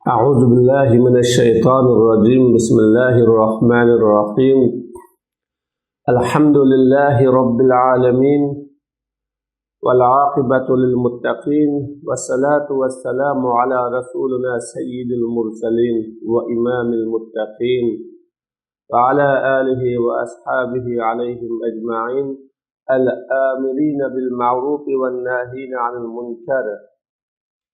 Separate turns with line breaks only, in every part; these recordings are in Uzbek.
أعوذ بالله من الشيطان الرجيم بسم الله الرحمن الرحيم الحمد لله رب العالمين والعاقبة للمتقين والصلاة والسلام على رسولنا سيد المرسلين وإمام المتقين وعلى آله وأصحابه عليهم أجمعين الآمرين بالمعروف والناهين عن المنكر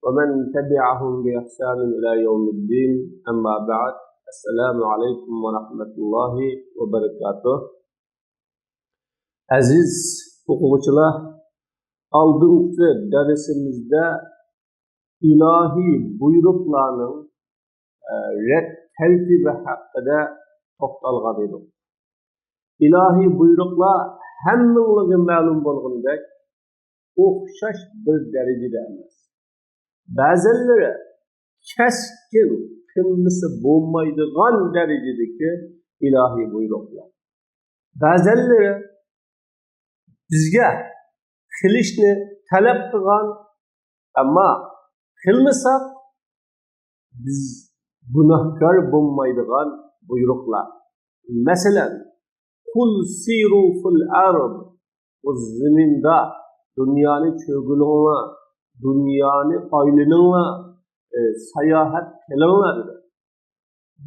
ومن تبعهم بإحسان إلى يوم الدين أما بعد السلام عليكم ورحمة الله وبركاته. Aziz o'quvchilar, oldingi darsimizda ilahi buyruqlarning ret tertibi haqida to'xtalgan edik. İlahi buyruqlar hammamizga ma'lum bo'lgandek o'xshash bir darajada emas. Ba'zilari keskin qilmisi bo'lmaydigan darajadagi ilahi buyruqlar. Ba'zilari bizga qilishni talab qilgan, ammo qilmasak biz gunohkor bo'lmaydigan buyruqlar. Masalan, qul siru fil ard, o'z zaminda dunyoni cho'g'ilinglar, dunyoni aylaninglar, sayohat qilinglar dedi.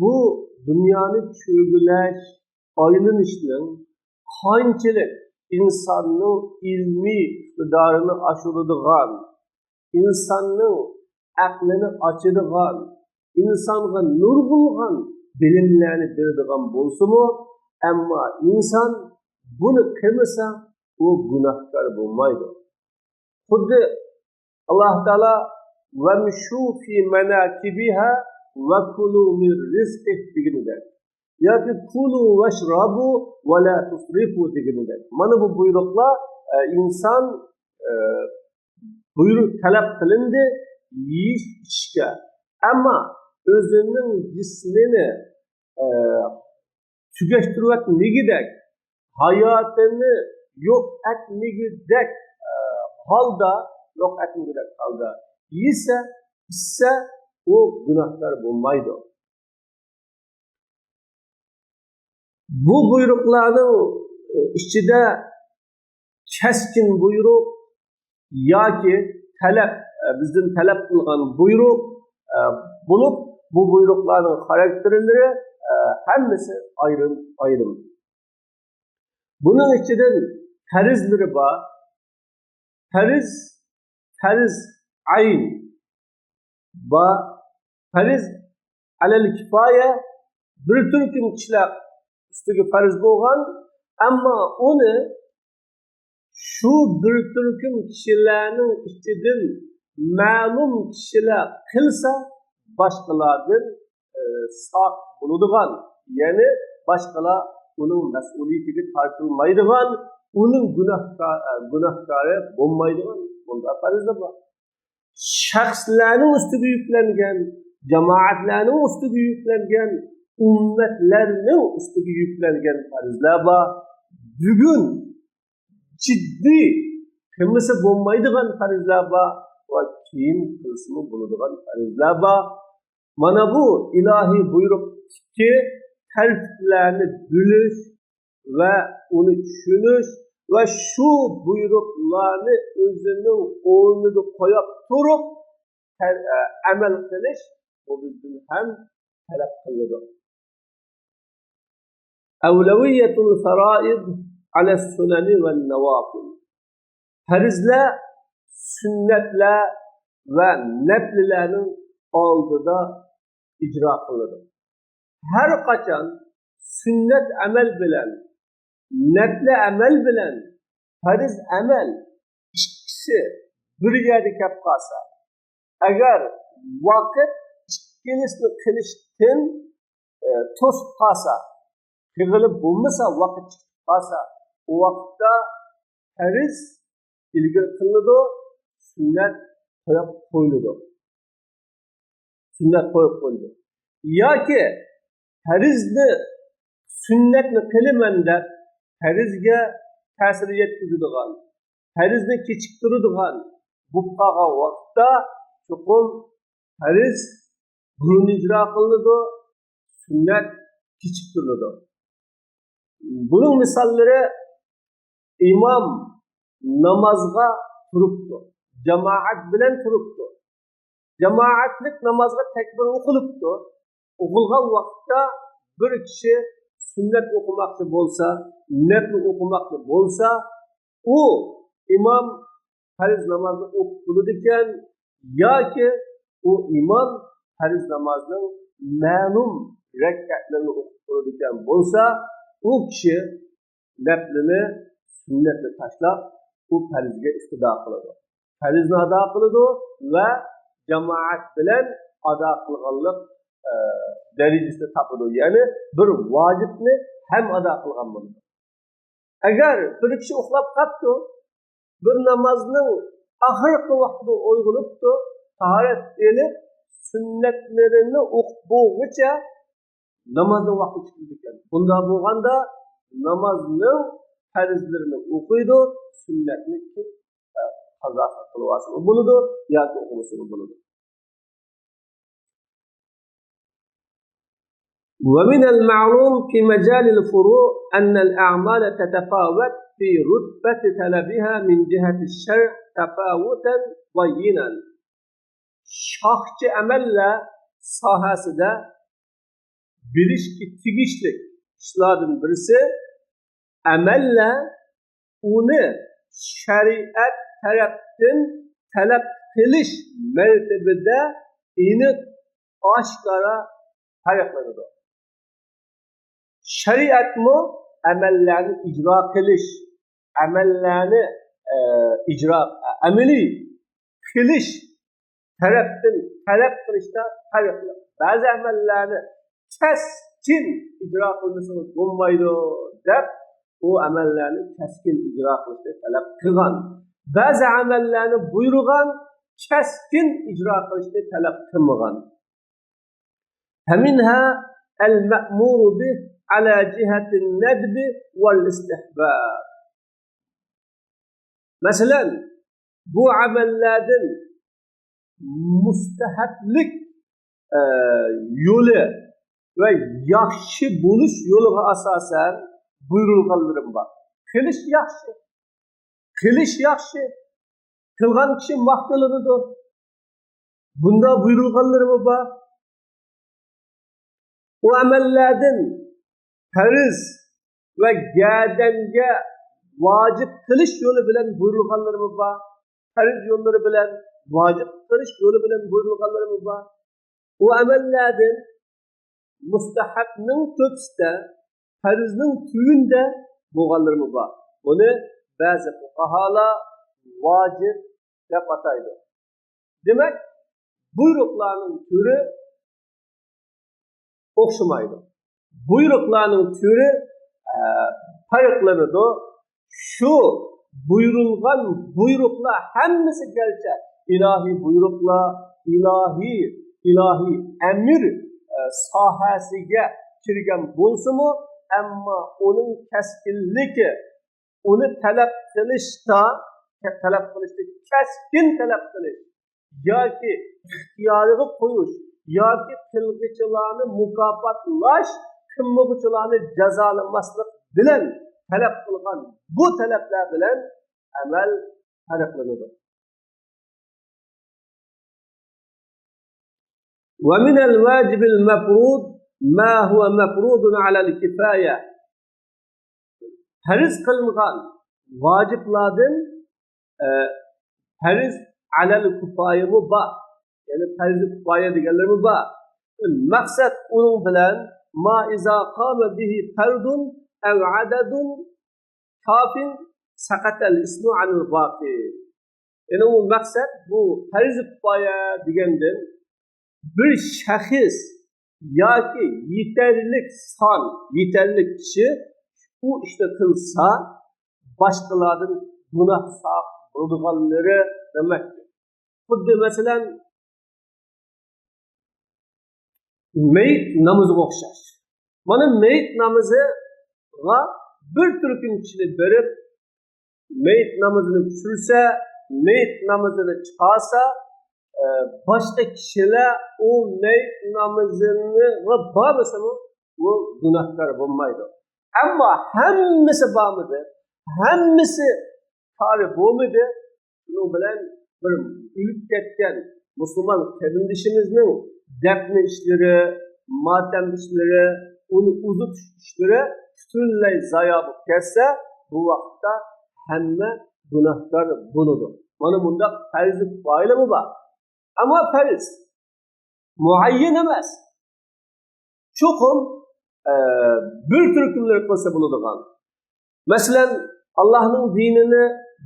Bu dunyoni cho'g'ilash, aylanishning qanchalik insonning ilmiy iqtidorini oshiradigan, insonning aqlini ochadigan, insonga nurg'ulg'an bilimlarni beradigan bo'lsa-mu, ammo inson buni qilmasa, u gunohkor bo'lmaydi. Xuddi Allah Teala vemşu fi menakibiha ve kulu min rizqih deganidek. Yoki kulu veşrabu ve la tusrifu deganidek. Mana bu buyruqlar inson buyruq talab qilindi yeyish ichishga. Ammo o'zining jismini tugashtirayotganligidek, hayotini yo'q etmagidek holda yo'q etmagidek holda yesa, ichsa, u gunohkor bo'lmaydi. Bu buyruqlarning ichida keskin buyruq yoki talab, bizdan talab qilgan buyruq bo'lib, bu buyruqlarning xarakterlari hammasi ayrim. Buning ichidan farzlari bor. Farz ayn va farz alal kifoya bir turkum kishilar ustiga farz bo'lgan, ammo uni shu bir turkum kishilarning ichidan ma'lum kishilar qilsa boshqalardan soq bo'ladigan, ya'ni boshqalar uning mas'uliyatiga tortilmaydigan, uning gunohkori bo'lmaydigan bunda farzlar bor. Shaxslarning ustiga yuklangan, jamoatlarning ustiga yuklangan, ummatlarning ustiga yuklangan farzlar bor. Bugun jiddiy qilmasa bo'lmaydigan farzlar bor va keyin qilsa bo'ladigan farzlar bor. Mana bu ilohiy buyruqki tartiblarni bilish ve onu tushunish ve şu buyruqlarni o'zining o'rniga qo'yib turib amal qilish bu bizdan ham talab qilinadi. Avlaviyatul faraid ala sunani ve nawafil. Farzlar, sunnatlar ve nafllarning oldida icra qilinadi. Her qachon sünnet amel bilen, nafli amel bilen, farz amel ikkisi bir yerda kelib qolsa, agar vaqt ikkilisini qilishdan to'sib qolsa, qilib bo'lmasa, vaqt chiqib qolsa, u vaqtda farz ilgari qilinadi, sunnat qo'yib qo'yiladi. Sunnat qo'yib qo'yiladi. Yoki farzni sunnatni qilaman deb farzga ta'sir yetkazadigan, farzni kechiktiradigan bu qolgan vaqtda chuqur farz burun icra kılındı, sünnet kechiktirildi. Bunun misalları imam namazga turuptu, cemaat bilen turuptu. Cemaatlik namazga tekbir okuluptu. Okulgan vakitte bir kişi sünnet okumakta bolsa, nefli okumakta bolsa, o imam fariz namazını okuludiken ya ki o imam fariz namazının ma'lum rekatlarını okuludiken bolsa, o kişi neflini sünnetle taşlap o farizge iktida kılıdı. Farizni ada kılıdı ve cemaat bilen ada kılganlık derecesinde tapıdı. Yani bir vacibni hem ada kılgan buldu. Eğer bir kişi uxlab qaptı, bir namazının ahirki vaxtida uyg'unibdi, tahorat elib sünnetlerini o'qib bo'lguncha namazning vaqti chiqdi ekan. Bunda bo'lganda namazning farzlarini o'qiydi, sunnatni kim qazo qilib olsa bo'ladi yoki o'qimasa bo'ladi. ومن المعلوم في مجال الفروع أن الأعمال تتفاوت في رتبة طلبها من جهة الشرع تفاوتا بينا. Şahçı amelle sahasida bilishki tegishli ishlardan birisi amelle uni shariat tarafdan talab qilish martabida aniq oshkora farqlanadi. Şeriat mı amellerini icra kılış, amellerini ameli kılış taraftan talep kılışta farklı. Bazı amellerini keskin icra kılmışsınız olmaydı dep o amellerini keskin icra kılışta talep kılgan. Bazı amellerini buyurgan keskin icra kılışta talep kılmagan. Heminha el-me'mur bih على جهة الندب والاستحباب. مثلا bu amellerden müstehaplik yolu ve yaxşı buluş yoluga asasen buyurulganlarım var. Kılış yaxşı. Kılış yaxşı. Kılgan kişi maqtalanıdır. Bunda buyurulganlarım var. O amellerden fariz ve gadenge vacip kılış yolu bilen buyurulganlarımız var. Fariz yolları bilen, vacip kılış yolu bilen buyurulganlarımız var. O amellerden mustahapның tötüste, farizning tüyünde bo'lganlarımız var. Bunu bazı fuqahalar vacip deb ataydi. Demek buyruqlarning türü o'xshamaydi. Buyruklarının türü farklanıdı. Şu buyurulgan buyruklar hemmisi gerçek. İlahi buyruklar, ilahi emir sahasıga kirgan bo'lsa mu, amma onun keskinligi, onu talep qilishda keskin talep qilish yoki ixtiyoriga qo'yish yoki qilg'ichilarni mukofotlash, kımmıgıçılarını cezalamaslık bilen talep kılgan bu talepler bilen amel farklanıdır. ومن الواجب المفروض ما هو مفروض على الكفاية. Fariz kılıngan vaciplardan fariz alel kifaya mı var? Yani fariz kifaya diyenler var. Maksat onun bilen ma iza qama bihi fardun ev adadun kafin sakatel ismu anil baqi. Yani o maksat bu fariz kifaya degenden bir şahıs yoki yeterlik kişi bu işte kılsa başkalarının günah sahip olduqanları demektir. Xuddi mesela meyit namazı o'xshash. Mana meyit namazıga bir turkum kişilik berib, meyit namazını tushirsa, meyit namazını chiqarsa, başka kişiler o namazını bağırmasa mı o günahkar olmaydı. Ama hemmisi bağımıdır, hemmisi tarif olmadı. Bunun bilen bir ülüp ketken Müslüman kardeşimizin defne işleri, matem işleri, onu uzut işleri bütünley zaya bu kesse bu vakitte hemme günahkar buludur. Mana bunda farzlık bayramı var. Ama farz muayyen emas. Çokum bir türkümler kılsa buluduğun. Mesela Allah'ın dinini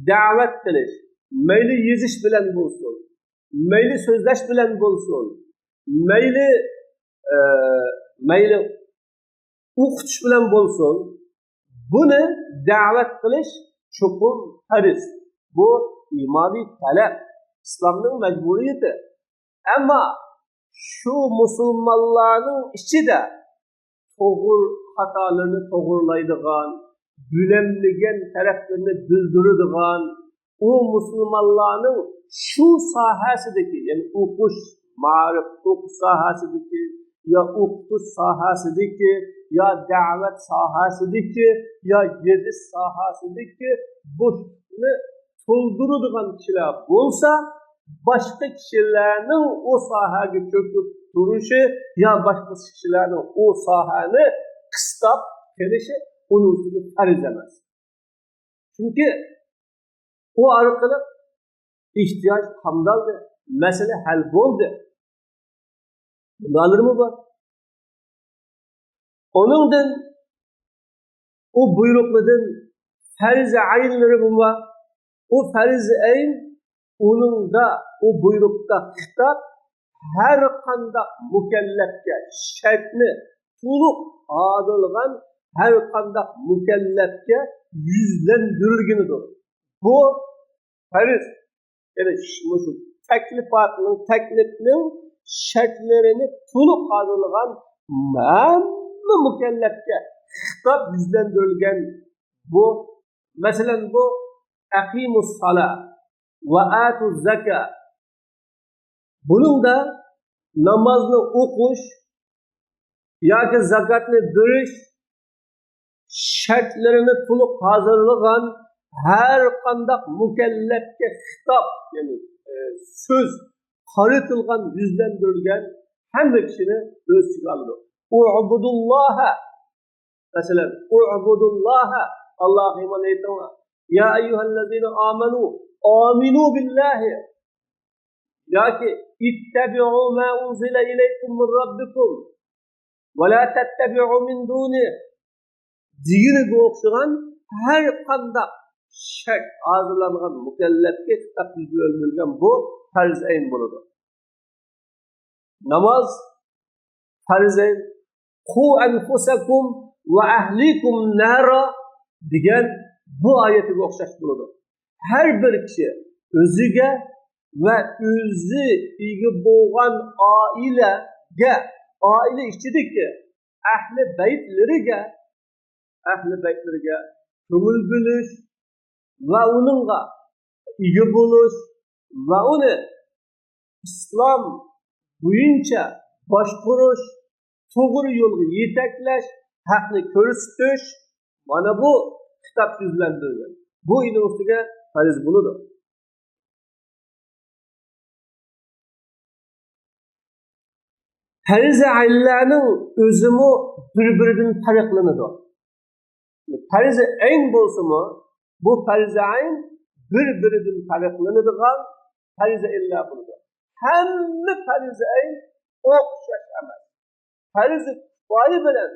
davet kılış, meyli yeziş bilen bulsun, meyli sözleş bilen bulsun, meyli okutuş bilen bulsun, bunu davet kılış çokum farz. Bu imani talep, İslam'ın mecburiyeti. Ama şu Müslümanların içi de doğru hatalarını doğrulaydıgan, bilemligen taraflarını bildirdigan, o Müslümanların şu sahasideki, yani okuş, marif, okuş sahasideki, ya okuş sahasideki, ya davet sahasideki, ya yeziş sahasideki boşluğunu doldurduğun kişiler olsa, başka kişilerin o sahaya çöküp duruşu ya başka kişilerin o sahanı kıstap gelişi onun üstünü farz emez. Çünkü o arkalık ihtiyaç hamdaldı, mesele hal oldu. Bunlar mı var? Onundan o buyruklardan farz-ı ayinleri bu var. O farz-ı ayin onun da o buyrukta kitap her kandak mükellefke şertli tuluk adılgan her kandak mükellefke yüzlendirilginidir. Bu farz yani şu teklifinin şertlerini tuluk adılgan memnun mükellefke kitap yüzlendirilgen bu mesela bu akimus salat ve atuz zeka. Bunun da namazını okuş, ya ki zakatını veriş, şartlarını tulup hazırlayan her kandak mükellefke hitap, yani söz, karıtılgan, yüzlendirilgen hem kişini öz çıkarılır. U'budullaha, mesela u'budullaha, Allah'a iman etme. Ya eyyühellezine amenu, aminu billahi. Ya ki ittabi'u ma unzile ileykum min rabbikum ve la tettebi'u min duni. Dini okşayan her kandak şart hazırlanan mükellefke kitap yüzlendirilgen bu farz ayn buludur. Namaz farz ayn. Ku enfusakum ve ahlikum nara diyen bu ayeti okşaş buludur. Her bir kişi özüge ve özü iyi boğan aile işçidir ki ahli beytlerige kömül buluş ve onunla iyi buluş ve onu İslam boyunca başvuruş, doğru yolu yetekleş, hakkını körüstüş, bana bu kitap yüzlendirilген. Bu üniversiteye farz buludur. Farz-ı ayinlerinin özümü birbirinden farklıdır. Farz-ı ayn bolsa mı, bu farz-ı ayn birbirinden farklıdır. Farz-ı illa buludur. Hemme farz-ı ayn okşaş emas. Farz-ı kifaye bilen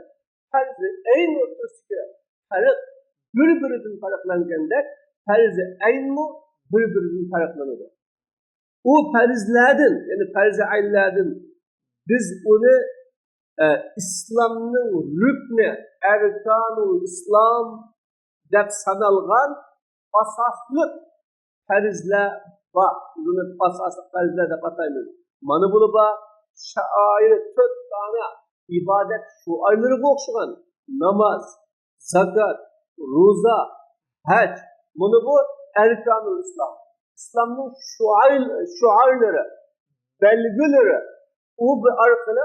farz-ı ayn ortasında fark birbirinden farklanğanda farz-ı ayn mu birbirinden farklanır. O farzlardan, yani farz-ı aynlardan biz onu İslam'ın rüknü, erkanul İslam deb sanalgan asaslı farzlar var. Bunu asaslı farzlar deb ataymiz. Mana bunu ba şairi 4 tane ibadet şuayları okşagan namaz, zakat, roza, hac. Bunu bu erkanul İslam. İslam'ın şuayları belgilari u orqali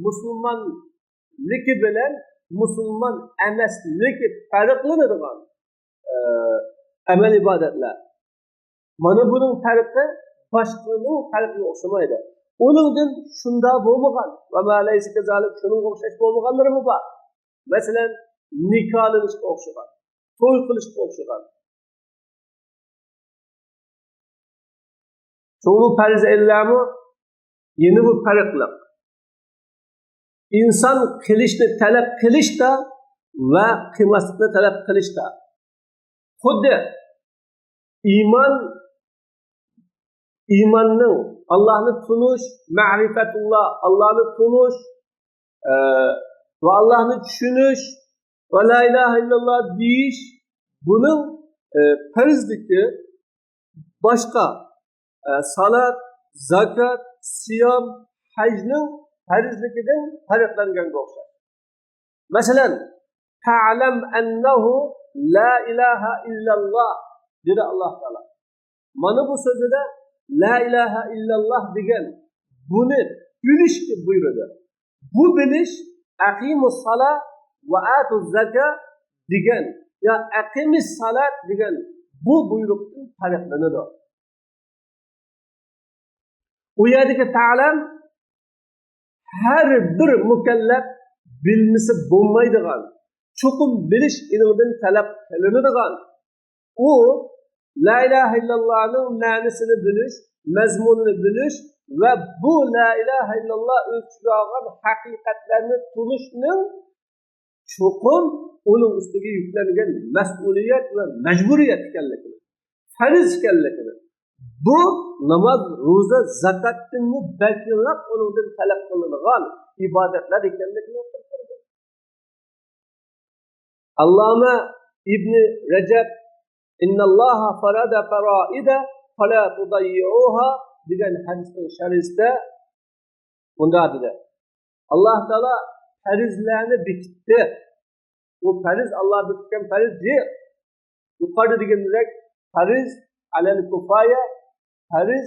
musulmonligi bilan musulmon emasligi farqlanadigan amal ibodatlar. Mana buning farqi boshqaning farqiga o'xshamaydi. Onundan shunda bo'lmagan va malaysi kazalik shuning o'xshash bo'lmaganlari bor. Masalan, nikohlashga o'xshagan, to'y qilishga o'xshagan. Çoğu farz eylemi yeni bu farklı. İnsan kılışını talep kılışta ve kıymasını talep kılışta. Xuddi imanning Allah'ını tunuş, ma'rifatullah, Allah'ını tunuş ve Allah'ını düşünüş ve la ilahe illallah deyiş bunun farzliki başka salat, zakat, siyam, hacning farzligidan farqlanganga o'xshaydi. Masalan, ta'lam annahu la ilaha illallah dedi Alloh taolo. Mana bu so'zida la ilaha illallah degan buni bilishni buyurdi. Bu bilish aqimus salat va atuz zakat degan ya aqimis salat degan bu buyruqdan farqlanadi. U yerdagi ta'lam her bir mukallaf bilmesi bo'lmaydigan, chuqur bilish ilmidan talab qilinadigan. U la ilaha illallahning ma'nosini bilish, mazmunini bilish ve bu la ilaha illallah o'ziga olgan haqiqatlarni tunishning chuqur uning ustiga yuklangan mas'uliyat ve majburiyat ekanligini, farz ekanligini. Bu namaz, ro'za, zakatdan balkiroq undan talab qilinadigan ibodatlar ekanligini o'rgatadi. Alloma ibn Rajab innalloha farada faraida fala tudayyi'uha degan hadisning sharhida bunda dedi. Alloh taolo farzlarni bekitdi. Bu farz Alloh bekitgan farz değil. Yuqorida degandek farz alal kifaya, farz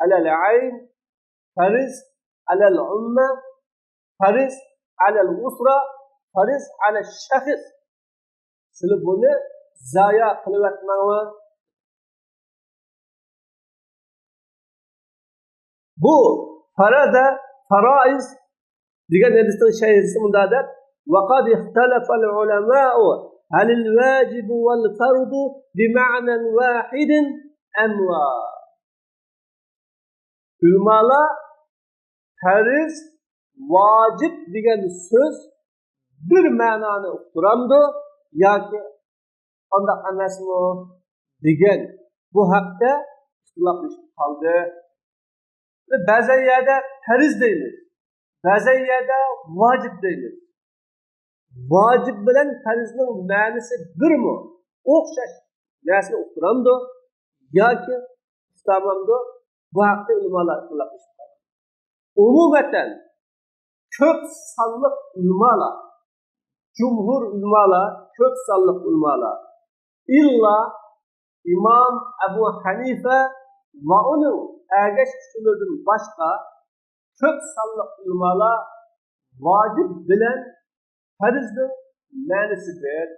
alal ayn, farz alal umma, farz alal usra, farz alal shaxs. Sizlar buni zaya qilib atmanglar. Bu farada faraiz degan hadisning shayxisi bundadir. وقد اختلف العلماء هل الواجب والفرض بمعنى واحد أم لا؟ Ulamalar farz, vacib degan söz bir ma'noni uqtiramdi yoki qanday emasmi degan bu haqda ixtiloflashib qoldi. Ba'zan yerda farz deymiz, ba'zan yerda vacib deymiz. Vacib bilan farzning ma'nosi birmi? O'xshash narsani uqtiramdi yoki uqtiramdi? Bu haqda ulamalar ixtiloflashib qoldi. Umumatan ko'p sonli ulamalar, jumhur ulamalar, ko'p sonli ulamalar illa İmam Abu Hanife ve onun ergeç kişilerden başka ko'p sonli ulamalar vacib bilan farzning ma'nosi bir.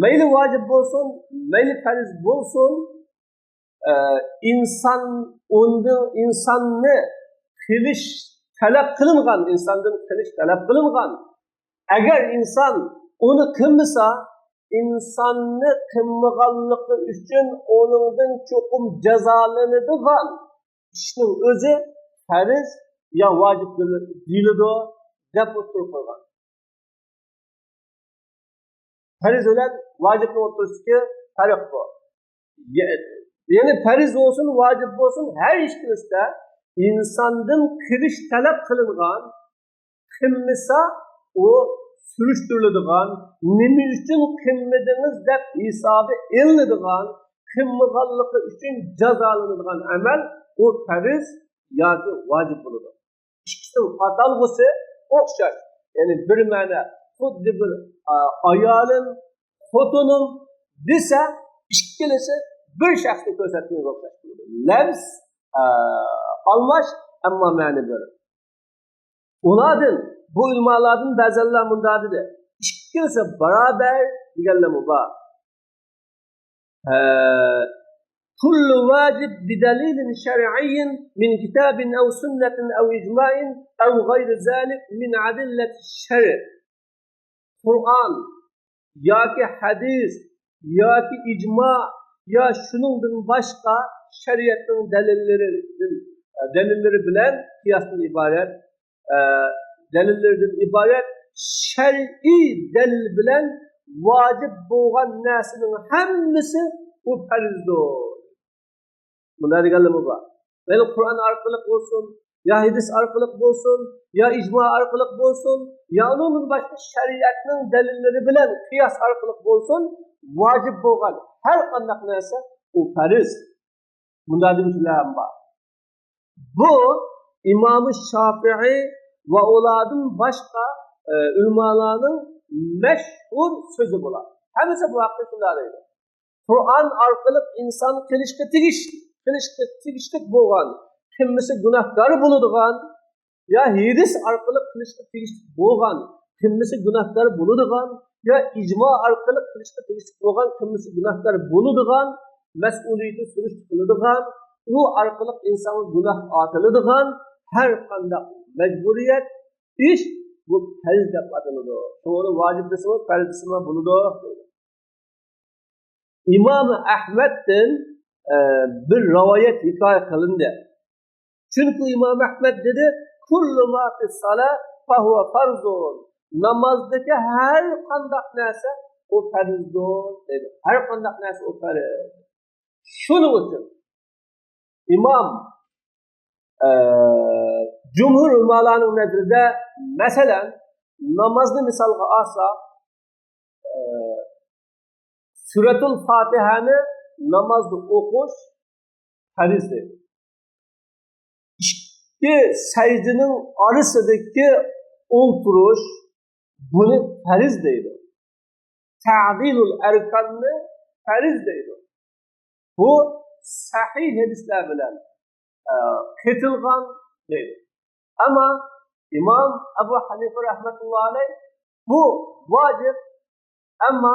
Mayli vacib bo'lsin, mayli farz bo'lsin, insonni qilish talab qilingan, insondan qilish talab qilingan. Agar inson uni qilmasa, insonni qilmaganligi uchun onundan cho'qim jazolanadigan ishning o'zi farz ya vacib deyiladi deb o'tirib qo'ygan. Farz bilan vacibni o'tirishga farq bor. Yani farz olsun, vacib olsun her ishimizda insondan qilish talab qilingan, qilmasa o surishtiriladigan, nima uchun qilmadingiz deb hisobi elinadigan, qilmaganligi uchun jazolanadigan amal o farz yoki vacib bo'ladi. Ikkisining atalg'usi o'xshash. Yani bir ma'no xuddi bir ayolim, xotinim desa, ikkalasi bir shaxsni ko'rsatgan o'xshash bo'ladi. Lafz almash, ammo ma'ni bir. Ulardan, bu ulmolardan ba'zanlar bunday dedi. İkkalasi barobar deganlar bor. كل واجب بدليل شرعي من كتاب أو سنة أو إجماع أو غير ذلك من أدلة الشرع. Kur'an, ya ki hadis, ya ki icma, ya şunun başka şeriatın delilleri bilen kıyasdan ibaret, delillerden ibaret şer'i delil bilen vacip boğan nesinin hemmisi o farizdir. Bunlar deganligi bor. Vel Kur'an arqali bo'lsin, ya hadis arqali bo'lsin, ya ijmo arqali bo'lsin, ya onun boshqa shariatning dalillari bilan qiyos arqali bo'lsin, vojib bo'lgan har qanday narsa u fariz. Bunday deganlar bor. Bu İmam Şafii va ulardan boshqa ulamolarning mashhur so'zi bo'ladi. Hammasi bu haqda shunday deydi. Kur'an arqali inson qilishga tegishli bo'lgan, kimmisi gunohkor bo'ladigan, ya hadis orqali qilishga tegishli bo'lgan, kimmisi gunohkor bo'ladigan, ya ijmo orqali qilishga tegishli bo'lgan, kimmisi gunohkor bo'ladigan, mas'uliyati surishtiriladigan, u orqali inson gunoh otiladigan har qanday majburiyat ish bu farz deb ataladi. To'g'ri, vojib desa, farz desa bo'ladi. İmam Ahmed'den bir rivayet hikoya qilindi. Çünkü İmam Ahmed dedi, kullu ma fis salat fahuve farzun. Namazdaki her qanday narsa o farzdir dedi. Her qanday narsa o farz. Shuning uchun İmam Cumhur ulamolarning nazarida, masalan, namozni misolga olsak, Suratul Fatiha'ni namazda o'qish farizdir. İki secdenin arasındaki o'ltirish buni fariz deydi. Ta'dilul erkanni fariz deydi. Bu sahih hadislar bilan ketilgan deydi. Ama İmam Ebu Hanife rahmetullahi aleyh bu vacip ama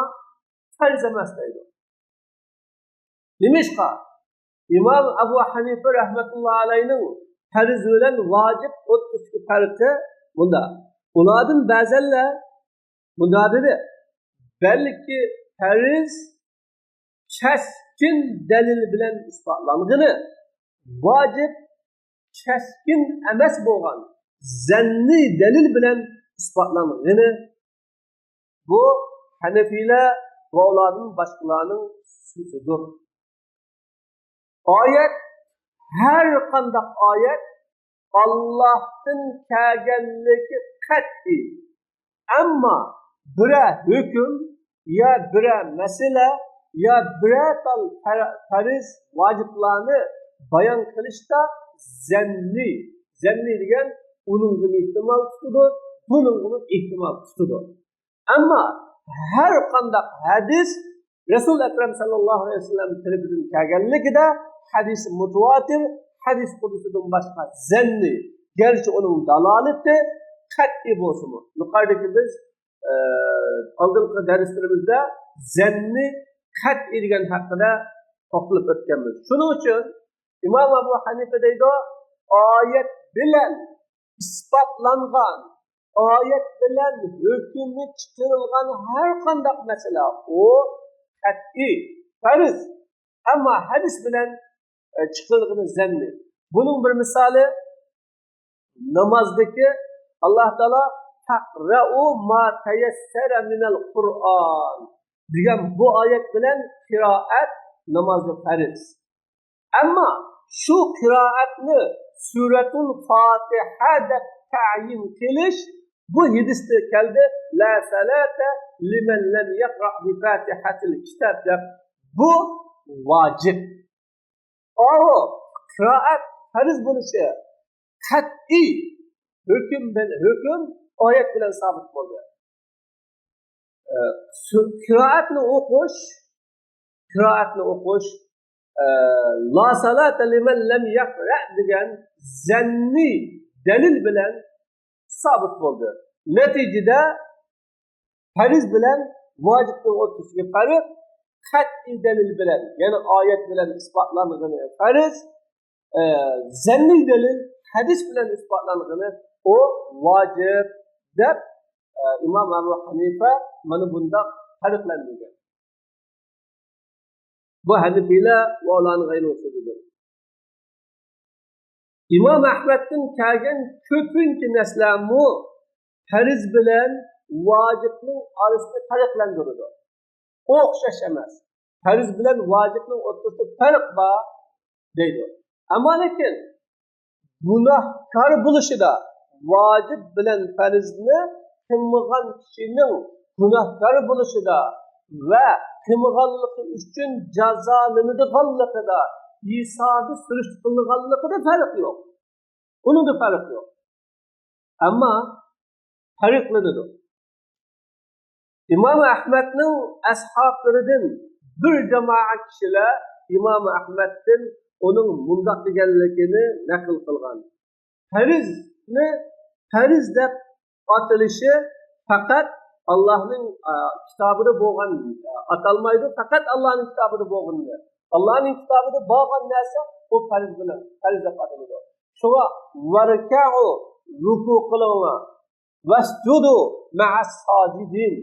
farz emas deydi. Demişka, İmam Ebu Hanife rahmetullahi aleyh'nin farz bilen vacip 32 farkı bunda. Bunlardan bazıları bunda dedi. Belki farz keskin delil bilen ispatlangını, vacip keskin emes boğan, zenni delil bilen ispatlangını, bu Hanefiler ve onların başkalarının sözüdür. Ayet, her qanday ayet Allah'tan kelganligi qat'i. Ammo bira hukm ya bira masala ya bira tal farz vojiblarni bayon qilishda zanni degan uning ehtimol tutadi, buning ehtimol tutadi. Ammo her qanday hadis Resul Ekrem sallallahu aleyhi ve sellem tarafından kelganligida hadis mutawatir, hadis qudsidan boshqa zanni, gerçi onun dalaleti qat'i bo'lsin. Yuqoridagi biz oldingi darslerimizda zanni qat'i degan haqida to'xtalib o'tganmiz. Shuning uchun İmam Ebu Hanife deydi, oyat bilan isbotlangan, oyat bilan hukmi chiqarilgan har qanday masala o qat'i farz. Ama hadis bilan çıkıldığını zanni. Bunun bir misali namazdaki Allah Teala takra'u ma teyessere minel Kur'an diyen bu ayet bilen kıraat namazda farz. Ama şu kıraatni Suratul Fatiha'da tayin kilish bu hadiste geldi. La salate limen lem yakra' bi Fatihatil kitab. Bu vacip. O kıraat farz buluşu kat'i hüküm ayet bilen sabit oldu. Kıraatni okuş la salate limen lem yakra' degan zanni dalil bilan sabit bo'ldi. Natijada fariz bilan vojibning o'rtasiga farq qat'iy dalil bilan, ya'ni oyat bilan isbotlangan fariz, zanni dalil hadis bilan isbotlangan o vojib deb İmam Abu Hanife mana bunda farqlangan. Bu Hanifilar va ularning g'ayriusulidir. İmam Ahmed'in kelgan ko'pincha naslami fariz bilan vojibning orasida farqlantiradi. O'xshash emas. Fariz bilan vojibning o'rtasida farq bor deydi. Ammo lekin gunohkor bo'lishida vojib bilan farizni qilmagan kishining gunohkor bo'lishida va qilmaganligi uchun jazolanadiganligida hisobi surishtirilganligida farq yo'q. Buningda farq yo'q. Ammo farqlanadi. İmam Ahmed'nin ashablaridan bir jamoa kishilar İmam Ahmed'dan onun mundaq deganligini naql qilgan. Farizni fariz deb atilishi faqat Allohning kitobida bo'lgan atalmaydi, faqat Allohning kitobida bo'lganda. Allohning kitobida bo'lgan narsa bu fariz bilan fariz deb ataladi. Shunga varka'u ruku qilinglar, vasjudu ma'as sajidin,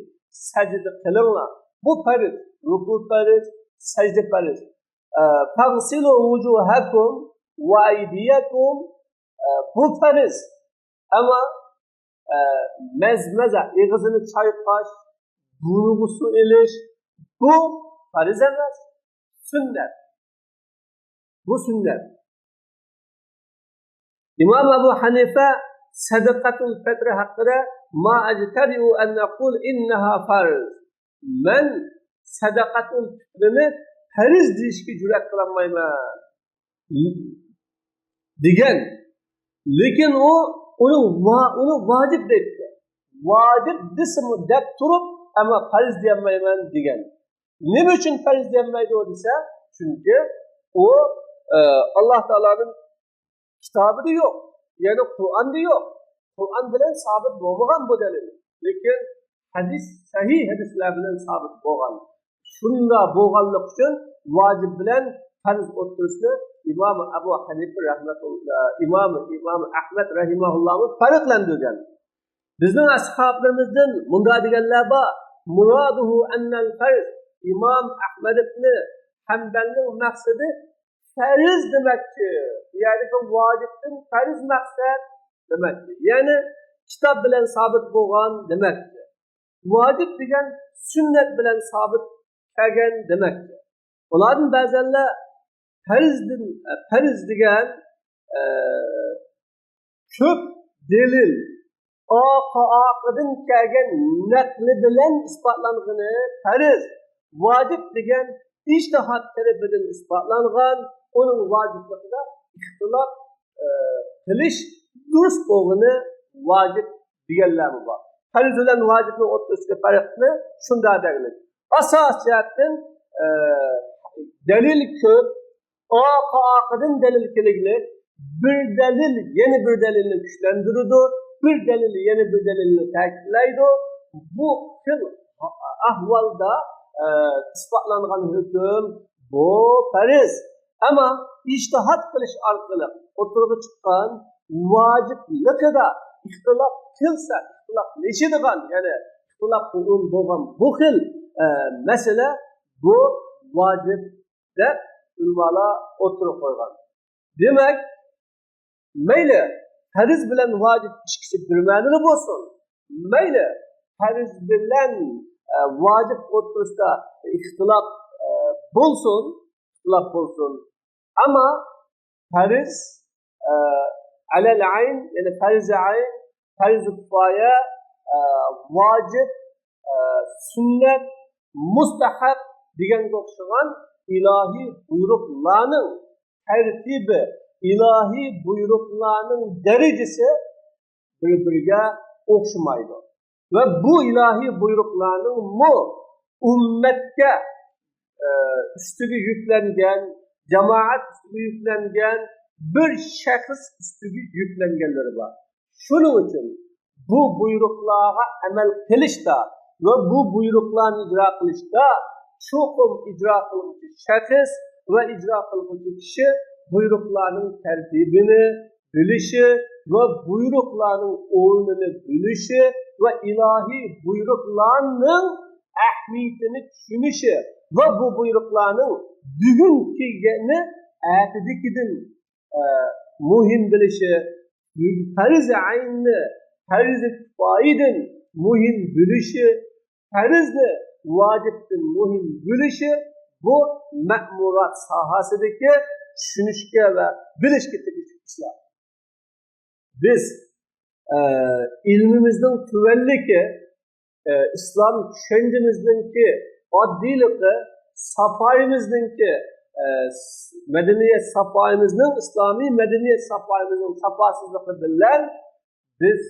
sajda qilinglar. Bu fariz, ruku fariz, sajda fariz. Fagsilu wujuhakum wa aydiyakum, bu fariz. Ama mezmeze, ağzını çayqash, burnu su ilish, bu fariz emas, sünnet. Bu sünnet. İmam Ebu Hanife sadaqatul fitr haqqida ma ajtari'u an naqul innaha farz. Men sadaqatul fitrini fariz deyishga jur'at qilmayman degan. Lekin uni vojib deydi. Vojib desimi deb turib, ama fariz deyolmayman degan. Nima uchun fariz deyolmaydi o desa? Chunki o Alloh taolaning kitobida yo'q, ya'ni Qur'onda yo'q. Qur'on bilan sabit bo'lmagan bu dalil. Lekin hadis, sahih hadislar bilan sabit bo'lgan. Shunda bo'lganlik uchun vojib bilan fariz o'tirishni İmam Ebu Hanife rahmetullah, İmam Ahmed rahimahullah farqlantirgan. Bizning ashablarimizdan bunda deganlar bor. Muraduhu annal farz. İmam Ahmed ibn Hanbalning maqsadi fariz demakchi. Ya'ni bu vojibdan fariz maqsad demakchi. Ya'ni kitob bilan sabit bo'lgan demakchi. Vojib degan sunnat bilan sabit kelgan demakchi. Ularning ba'zanlar fariz degan ko'p delil oqidan kelgan naqli bilan isbotlangani fariz. Vojib degan ijtihod tarafidan isbotlangan, uning vojibligida ixtilof qilish durust bo'lgani vojib deganlar bor. Fariz bilan vojibning o'rtasidagi farqni shunda deylik. Asos jihatdan dalil ko'p, oqidan dalil keligli, bir dalil yeni bir dalilni kuchlantiradi, bir dalil yeni bir dalilni ta'kidlaydi. Bu xil ahvolda isbotlangan hukm bu fariz. Ama ijtihod qilish orqali o'tirg'i chiqqan vojibligida ixtilof qilsa, ixtiloflashadigan, ya'ni ixtilof bo'lgan bu xil masala bu vojib deb ulamalar o'tirib qo'ygan. Demak, mayli fariz bilan vojib ikkisi bir ma'noli bo'lsin, mayli fariz bilan vojib o'tirisida ixtilof bo'lsin, ama fariz alal ayn, ya'ni fariz ayn, fariz kifoya, vojib, sunnat, mustahab deganga o'xshagan ilahiy buyruqlarning tartibi, ilahiy buyruqlarning darajasi bir-biriga o'xshamaydi. Ve bu ilahiy buyruqlarning ummatga üstüge yüklengen, cemaat üstüge yüklengen, bir shaxs ustiga yuklanganlari bor. Shuning uchun bu buyruqlarga amal qilishda va bu buyruqlarni ijro qilishda cho'qim ijro qiluvchi shaxs va ijro qiluvchi kishi buyruqlarning tartibini bilishi va buyruqlarning o'rnini bilishi va ilohiy buyruqlarning ahamiyatini tushunishi va bu buyruqlarning bugunkigini atadikidan muhim bilishi, farz aynni farz kifoyadan muhim bilishi, farzni vojibdan muhim bilishi bu ma'murat sohasidagi tushunishga va bilishga tegishli ishlar. Biz ilmimizning tuvalligi, islom tushunchamizningki oddiyligi, safoyimizningki madaniyat safoyimizning, islomiy madaniyat safoyimizning safosizligi bilan biz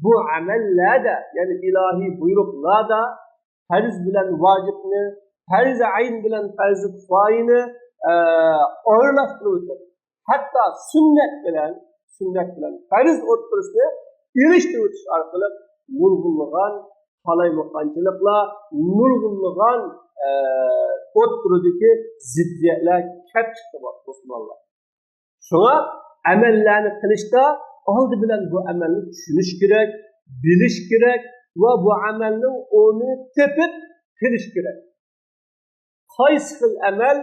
bu amallarda, ya'ni ilohiy buyruqlarda farz bilan vojibni, farz ayn bilan farz kifoyani o'rlashtirib o'tib, hatto sunnat bilan farz o'ttirishni ilishtirib o'tish orqali nurg'unlagan qalaymaqonchiliklar, nurg'unlagan o'ttiridagi ziddiyatlar kelib chiqdi musulmonlar. Shuna amallarni qilishda oldi bilan bu amalni tushunish kerak, bilish kerak va bu amalning o'rnini tepib qilish kerak. Qaysi xil amal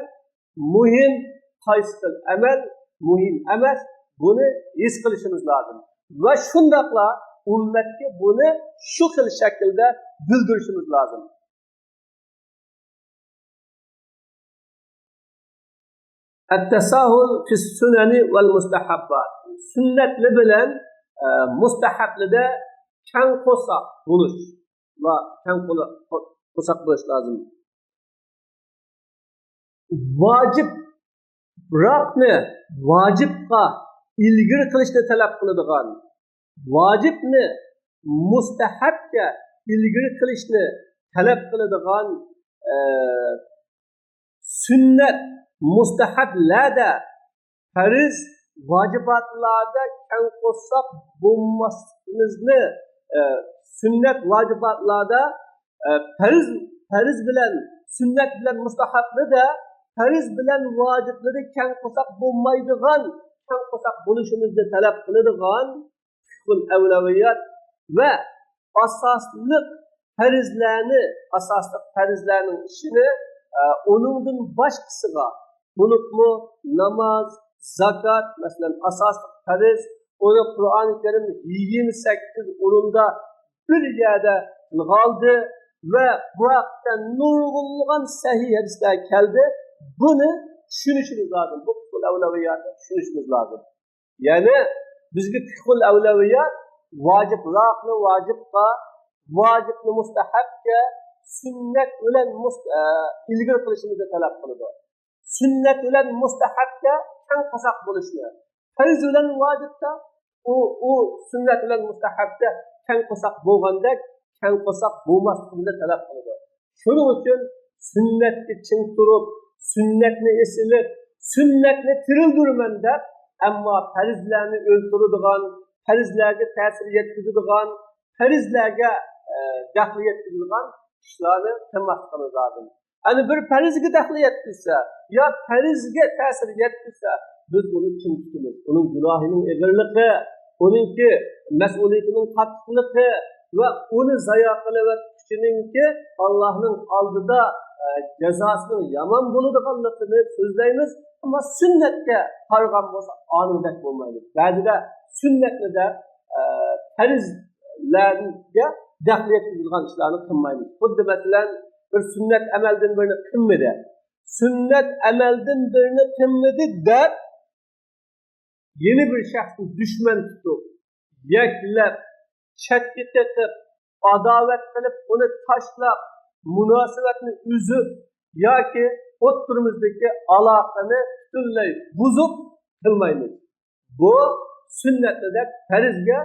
muhim, qaysi xil amal muhim emas, buni his qilishimiz lozim. Va shundaqla ummatga buni shu xil shaklda bildirishimiz lozim. At-tasahul fi sunani val mustahabbat. Sunnatli bilan mustahablida kang qo'saq bo'lish va kang qo'saq bo'lish lozim. Vojibga ilgiri qilishni talab qiladigan, vojibni mustahabga ilgiri qilishni talab qiladigan sunnat mustahablarda farz vojibatlarda kang qo'saq bo'lmasimizni, sunnat vojibatlarda farz bilan sunnat bilan mustahablida farz bilan vojiblida kang qo'saq bo'lmaydigan, kang qo'saq bo'lishimizni talab qiladigan fiqhul avlaviyat va asosli farzlarning ishini uningdan boshqasiga, bunukmu namoz, zakat, masalan asosli farz, uni Qur'oni Karim 28 o'rinda bir yerda qilg'oldi va bu haqda nurg'unlagan sahih hadislar keldi. Buni tushunishimiz lozim. Bu fiqhul avlaviyatni tushunishimiz lozim. Ya'ni bizga fiqhul avlaviyat vojibroqni vojibga, vojibni mustahabga, sunnat bilan ilgir qilishimizni talab qiladi. Sunnat bilan mustahabga kang qo'saq bo'lishni, farz bilan vojibda u sunnat bilan mustahabda kang qo'saq bo'lgandek kang qo'saq bo'lmasligini talab qiladi. Shuning uchun sunnatga chin turib, sunnatni esilib, sunnatni tirildirman deb, ammo farzlarni o'ltiradigan, farzlarga ta'sir yetkazadigan, farzlarga daxl yetkazadigan ishlarni qilmasligimiz lozim. Ani bir farzga daxl yetkazsa yo farzga ta'sir yetkazsa, biz uni kim tutamiz? Uning gunohining og'irligi, uningki mas'uliyatining qattiqligi va uni zayo qilayotganingki Allohning oldida jazosining yomon bo'ladiganligini so'zlaymiz, ammo sunnatga qaragan bo'lsa oningdek bo'lmaydi. Ba'zida sunnatni da farzlarga daxl yetkazadigan ishlarni qilmaymiz. Xuddi masalan bir sunnat amaldan birini qilmadi, sunnat amaldan birini qilmadi deb yeni bir shaxsni dushman tutib, yaklab, chetga tetib, adovat qilib, uni tashlab, munosabatni uzib yoki o'ttirimizdagi aloqani butunlay buzib qilmaymiz. Bu sunnatda farzga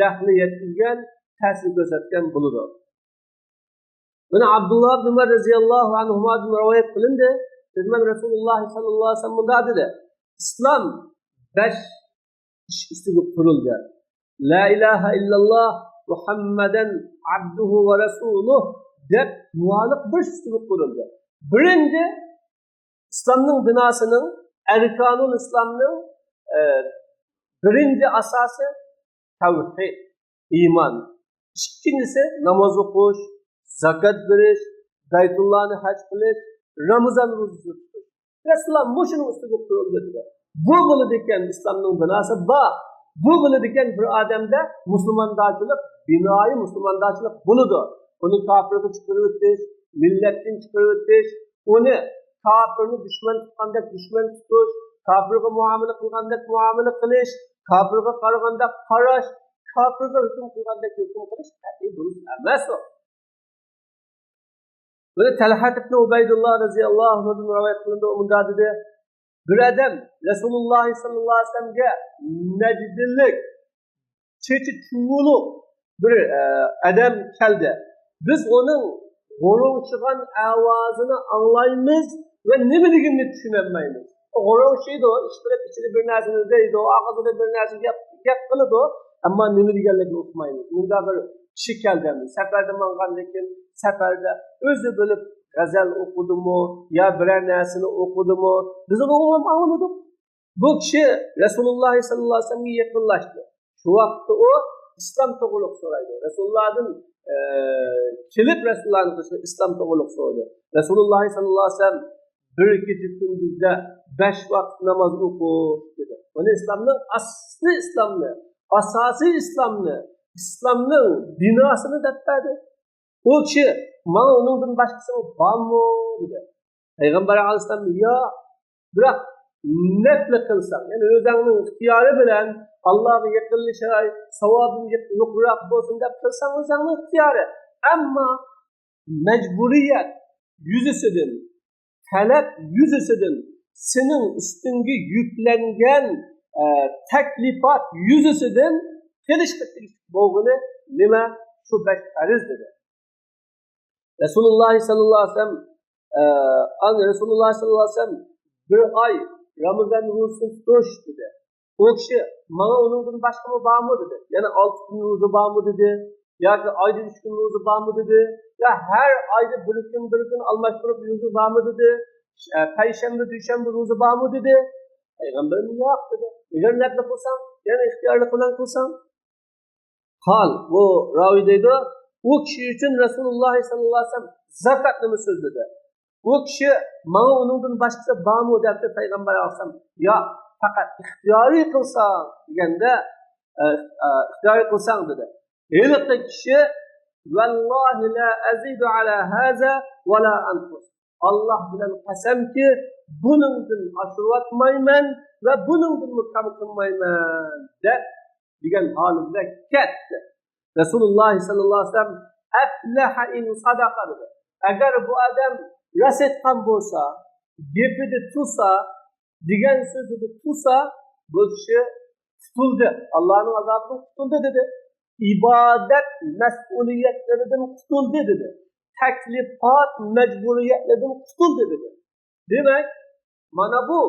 daxli yetkazgan, ta'sir ko'rsatgan bo'ladi. Buni Abdulloh ibn Umar roziyallohu anhudan rivoyat qilindi. Rasululloh sallallohu alayhi vasallam dedi: "Islom besh ish ustiga qurildi. La ilaha illalloh Muhammadan abduhu va rasuluh deb duolik bir ustiga qurildi. Birinchi İslamning binosining, arkanul islomning birinchi asosi tavhid, iymon. İkincisi namoz o'qish, zakat berish, Baytullohni haj qilish, Ramazon ro'zasi tutish. Rasululloh mushuning ustiga qurildi. Bu bo'ladi ekan islomning binosi bor. Bu bo'ladi ekan bir odamda musulmondochilik, binoyi musulmondochilik bo'ladi. Uni kofirga chiqarib o'tish, millatdan chiqarib o'tish, uni kofirni dushman tutgandek dushman tutish, kofirga muomala qilgandek muomala qilish, kofirga qaraganda qarash, kofirga hukm qilgandek hukm qilish qat'iy durust emas. Böyle Talhat ibn Ubaydullah radhiyallohu anhudan rivoyat qilindi, unda dedi, bir adam Rasululloh sallallohu alayhi vasallamga najdlik, chechi chuvuluq bir adam keldi. Biz onun g'o'rong'igan ovozini anglaymiz ve nima deganini tushunolmaymiz. G'o'rong'ishiydi, ishtirib ichida bir narsani deydi, og'zida bir narsa gap qiladi, ammo nima deganligini uqmaymiz. Bunda bir kishi keldi, safarda mangandan safarda o'zi bilib g'azal o'qidimi yo biror narsani o'qidimi, biz uni anglamadik. Bu kishi Rasululloh sallallohu alayhi vasallamga yaqinlashdi. Shu vaqtda u islom to'g'riliq so'raydi. Rasulullohdan kelib Rasulullohdan islom to'g'riliq so'radi. Rasululloh sallallohu alayhi vasallam bir kecha kunduzda 5 vaqt namoz o'qish dedi. Buni islomning asli islomni, asosiy islomni, islomning binosini debdi. O kishi mana uningdan boshqasi bormi dedi. Payg'ambar alayhisalom yo biroq nafli qilsam, ya'ni o'zingning ixtiyori bilan Allohga yaqinlashay, savobim yuqroq bo'lsin deb qilsang o'zingning ixtiyori. Ammo majburiyat yuzasidan, talab yuzasidan, sening ustingga yuklangan taklifot yuzasidan qilishga bo'lg'ini nima? Shu besh farz dedi. Rasululloh sallallohu alayhi vasallam bir oy Ramazon ro'zasini tutish dedi. O kishi mana uningdan boshqami bormi dedi. Yana 6 kun ro'za bormi dedi. Yoki oyda 3 kun ro'za bormi dedi. Ya har oyda bir kun almashtirib ro'za bormi dedi. Payshanba, dushanba ro'za bormi dedi. Payg'ambarimiz yo'q dedi. Agar nafl qilsam, yana ixtiyorli bilan qilsam. Hal bu ravi deydi. O kishi uchun Rasululloh sallallohu alayhi vasallam zakatni so'zladi. O kishi mana uningdan boshqasi bormi debdi payg'ambar alayhisalom. Yo'q, faqat ixtiyoriy qilsang deganda ixtiyoriy qilsang dedi. Haliqi kishi vallohi la azidu ala haza va la anqus. Alloh bilan qasamki, buningdan oshirmayman va buningdan kam qilmayman deb degan holimda ketdi. Rasululloh sallallohu alayhi vasallam aflaha in sadaqa dedi. Agar bu odam rost aytgan bo'lsa, gapida tursa, degan so'zida tursa, bu kishi qutuldi. Allohning azobidan qutuldi dedi. İbadet mas'uliyatlaridan qutuldi dedi. Taklifot majburiyatlaridan qutuldi dedi. Demak, mana bu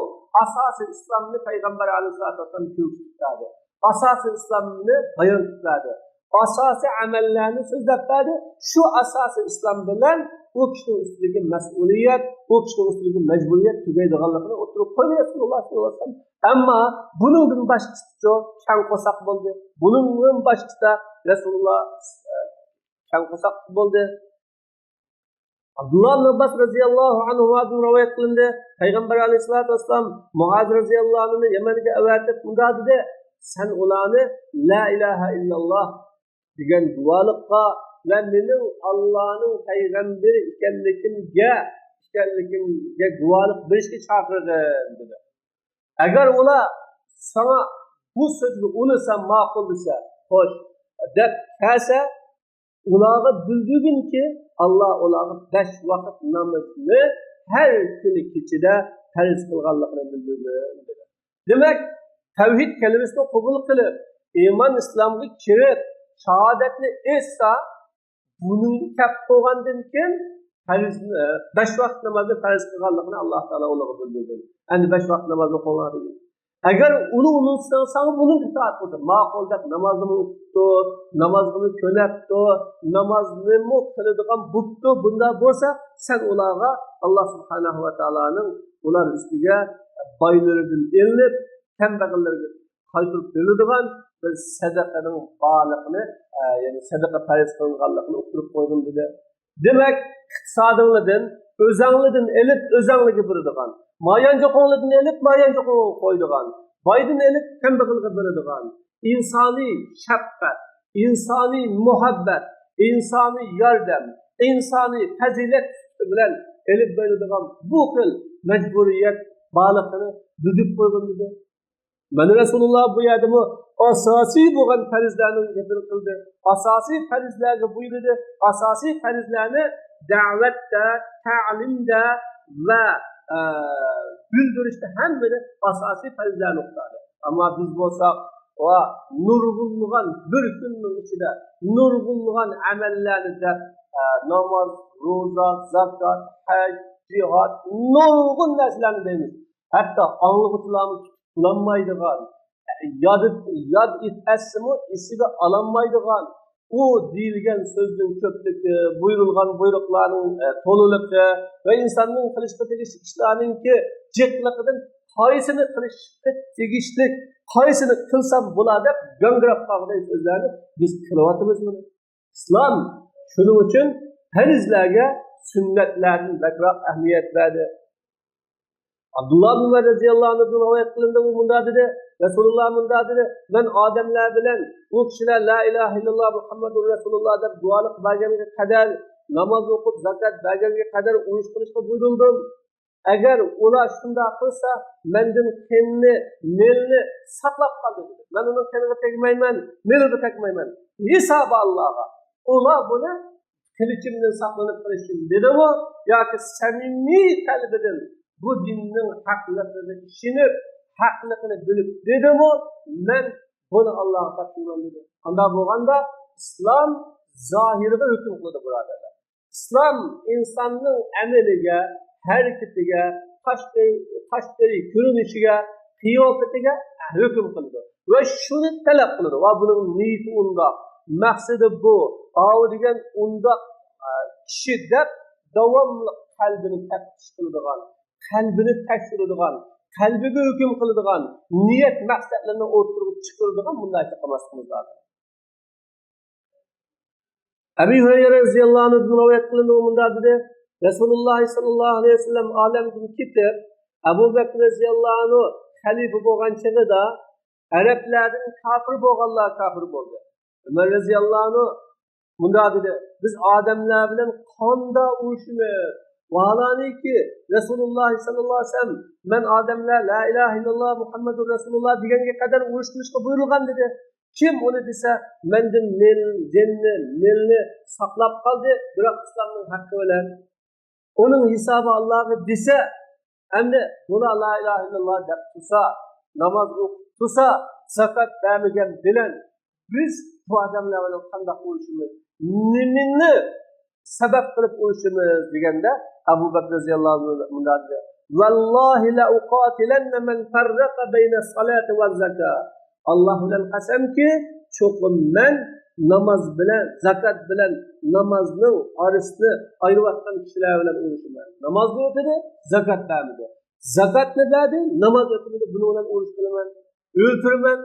asosi islomni payg'ambar alayhisolatu vasallam ko'rsatdi. Asosi islomni bayon qildi. Asosiy amallarni so'zlab berdi. Shu asosi islom bilan o kishining ustidagi mas'uliyat, o kishining ustidagi majburiyat tugaydiganligini o'tirib qo'ydi Rasululloh sollallohu alayhi vasallam. Ammo buningdan boshqasi kang qo'saq bo'ldi. Buningdan boshqasi Rasululloh kang qo'saq bo'ldi. Abdullah ibn Abbas radhiyallohu anhu rivoyat qilindi. Payg'ambar alayhisolatu vasallam Muaz radhiyallohu anhu Yamanga avatib unda dedi, sen ularni la ilaha illalloh degan duolikqa ve mening Allah'ın peygamberi ekanligimga guvohlik berishga chaqirdim dedi. Agar ular sana bu so'zni unisa, ma'qul desa, xo'sh deb kelsa, ularga bildirginki Allah ularga 5 vaqt namozni har kuni kechida farz qilganligini bildirgan dedi. Demak, tavhid kalimasini qabul qilib, iymon islomga kirib, shahodatni esa bunun kap qo'ygandan keyin 5 vaqt namozni farz qilganligini Alloh taolo ularga bildirgan. Endi 5 vaqt namozni o'qiladi. Agar uni unutsang, bunun itoat qildi. Ma'qul deb namozni o'qitdi, namozni ko'natdi, namozni qiladigan bo'pti. Bunda bo'lsa, sen ularga Alloh subhanahu va taoloning ular ustiga boylaridan elinib, kambag'allarga qaytirib beriladigan bir sadaqaning baliqni, ya'ni sadaqa farz qilinganligini uqtirib qo'ydim dedi. Demak, iqtisodinglardan, o'zinglardan elib, o'zinglarga beradigan, mayanjoqlardan elib, mayanjoqlarga qo'yadigan, boydan elib, kambag'alga beradigan, insoniy shafqat, insoniy muhabbat, insoniy yordam, insoniy fazilat bilan elib beradigan bu xil majburiyat baliqini dudib qo'ygan dedi. Mana Rasululloh bu yerdami asosiy bo'lgan farzlarni gapini qildi. Asosiy farzlarga buyurdi. Asosiy farzlarni da'vatda, ta'limda va bildirishda hammani asosiy farzlarni o'qitadi. Ammo biz bo'lsak va nurg'unlagan bir kunning ichida nurg'unlagan amallarni deb namoz, ro'za, zakot, haj, jihad, nurg'un narsalarni deymiz. Hatto anglag'uchilarni tulanmaydigan, yod etasimu esiga olinmaydigan, u deyilgan so'zning ko'pligi, buyurilgan buyruqlarning to'liligi va insonning qilishga tegishli ishlarningki jiqliqidan qaysini qilishga tegishli, qaysini qilsam bo'ladi deb gangrab qolgan so'zlarni biz qilyapmiz buni. Islom shuning uchun farzlarga sunnatlarning bakroq ahamiyat berdi. Abdullah bin Umar radhiyallohu anhu rivoyat qilindi, u munda dedi, Rasululloh munda dedi, men odamlar bilan u kishilar la ilaha illalloh Muhammadur Rasululloh deb duolik berganga qadar, namoz o'qib, zakot berganga qadar urush qilishga buyurildim. Agar ular shunday qilsa, mendan qinni, melni saqlab qoldi dedi. Men uning qiniga tegmayman, melni tegmayman. Hisobi Allohga. Ular buni qilichimdan saqlanib qilishim dedimi yoki samimiy qalbidan bu dinning haqligini tushunib, haqligini bilib dedimi, men buni Allohga topshiraman dedi. Unda bo'lganda islom zohiriga hukm qiladi birodarlar. Islom insonning amaliga, harakatiga, tashqari ko'rinishiga, qiyofatiga hukm qiladi va shuni talab qiladi. Va buning niyati undoq, maqsadi bu. Avu degan undoq kishi deb davomli qalbini taftish qiladigan, qalbini tekshiradigan, qalbiga hukm qiladigan, niyat maqsadlarini o'tirib chiqaradigan bunday qilmasligimiz lozim. Abu Hurayra radhiyallohu anhu rivoyat qilindi, u munda dedi, Rasululloh sallallohu alayhi vasallam olamdan ketib, Abu Bakr radhiyallohu anhu xalifa bo'lgan chog'ida arablardan kofir bo'lganlar kofir bo'ldi. Umar radhiyallohu anhu munda dedi, biz odamlar bilan qonda urushimiz. Vahalaniki Rasululloh sallallohu alayhi vasallam men odamlar la ilaha illalloh Muhammadur Rasululloh deganga qadar urush qilishga buyurilgan dedi. Kim uni desa, mendan melni saqlab qoldi, biroq islomning haqqi bilan uning hisobi Allohga desa, endi buni la ilaha illalloh deb tursa, namoz o'qib tursa, zakot bermagan bilan biz bu odamlar bilan qanday urushimiz, nimani sabab qilib urushimiz deganda Abu Bakr roziyallohu anhu bunday dedi, vallohi la uqatilanna man farraqa bayna salati va zakat. Alloh bilan qasamki, cho'qim men namoz bilan, zakat bilan namozning orasini ayirayotgan kishilar bilan urushaman. Namozni o'qidi, zakat bermadi. Zakatni berdi, namoz o'qimadi, buni bilan urush qilaman, o'ltiraman.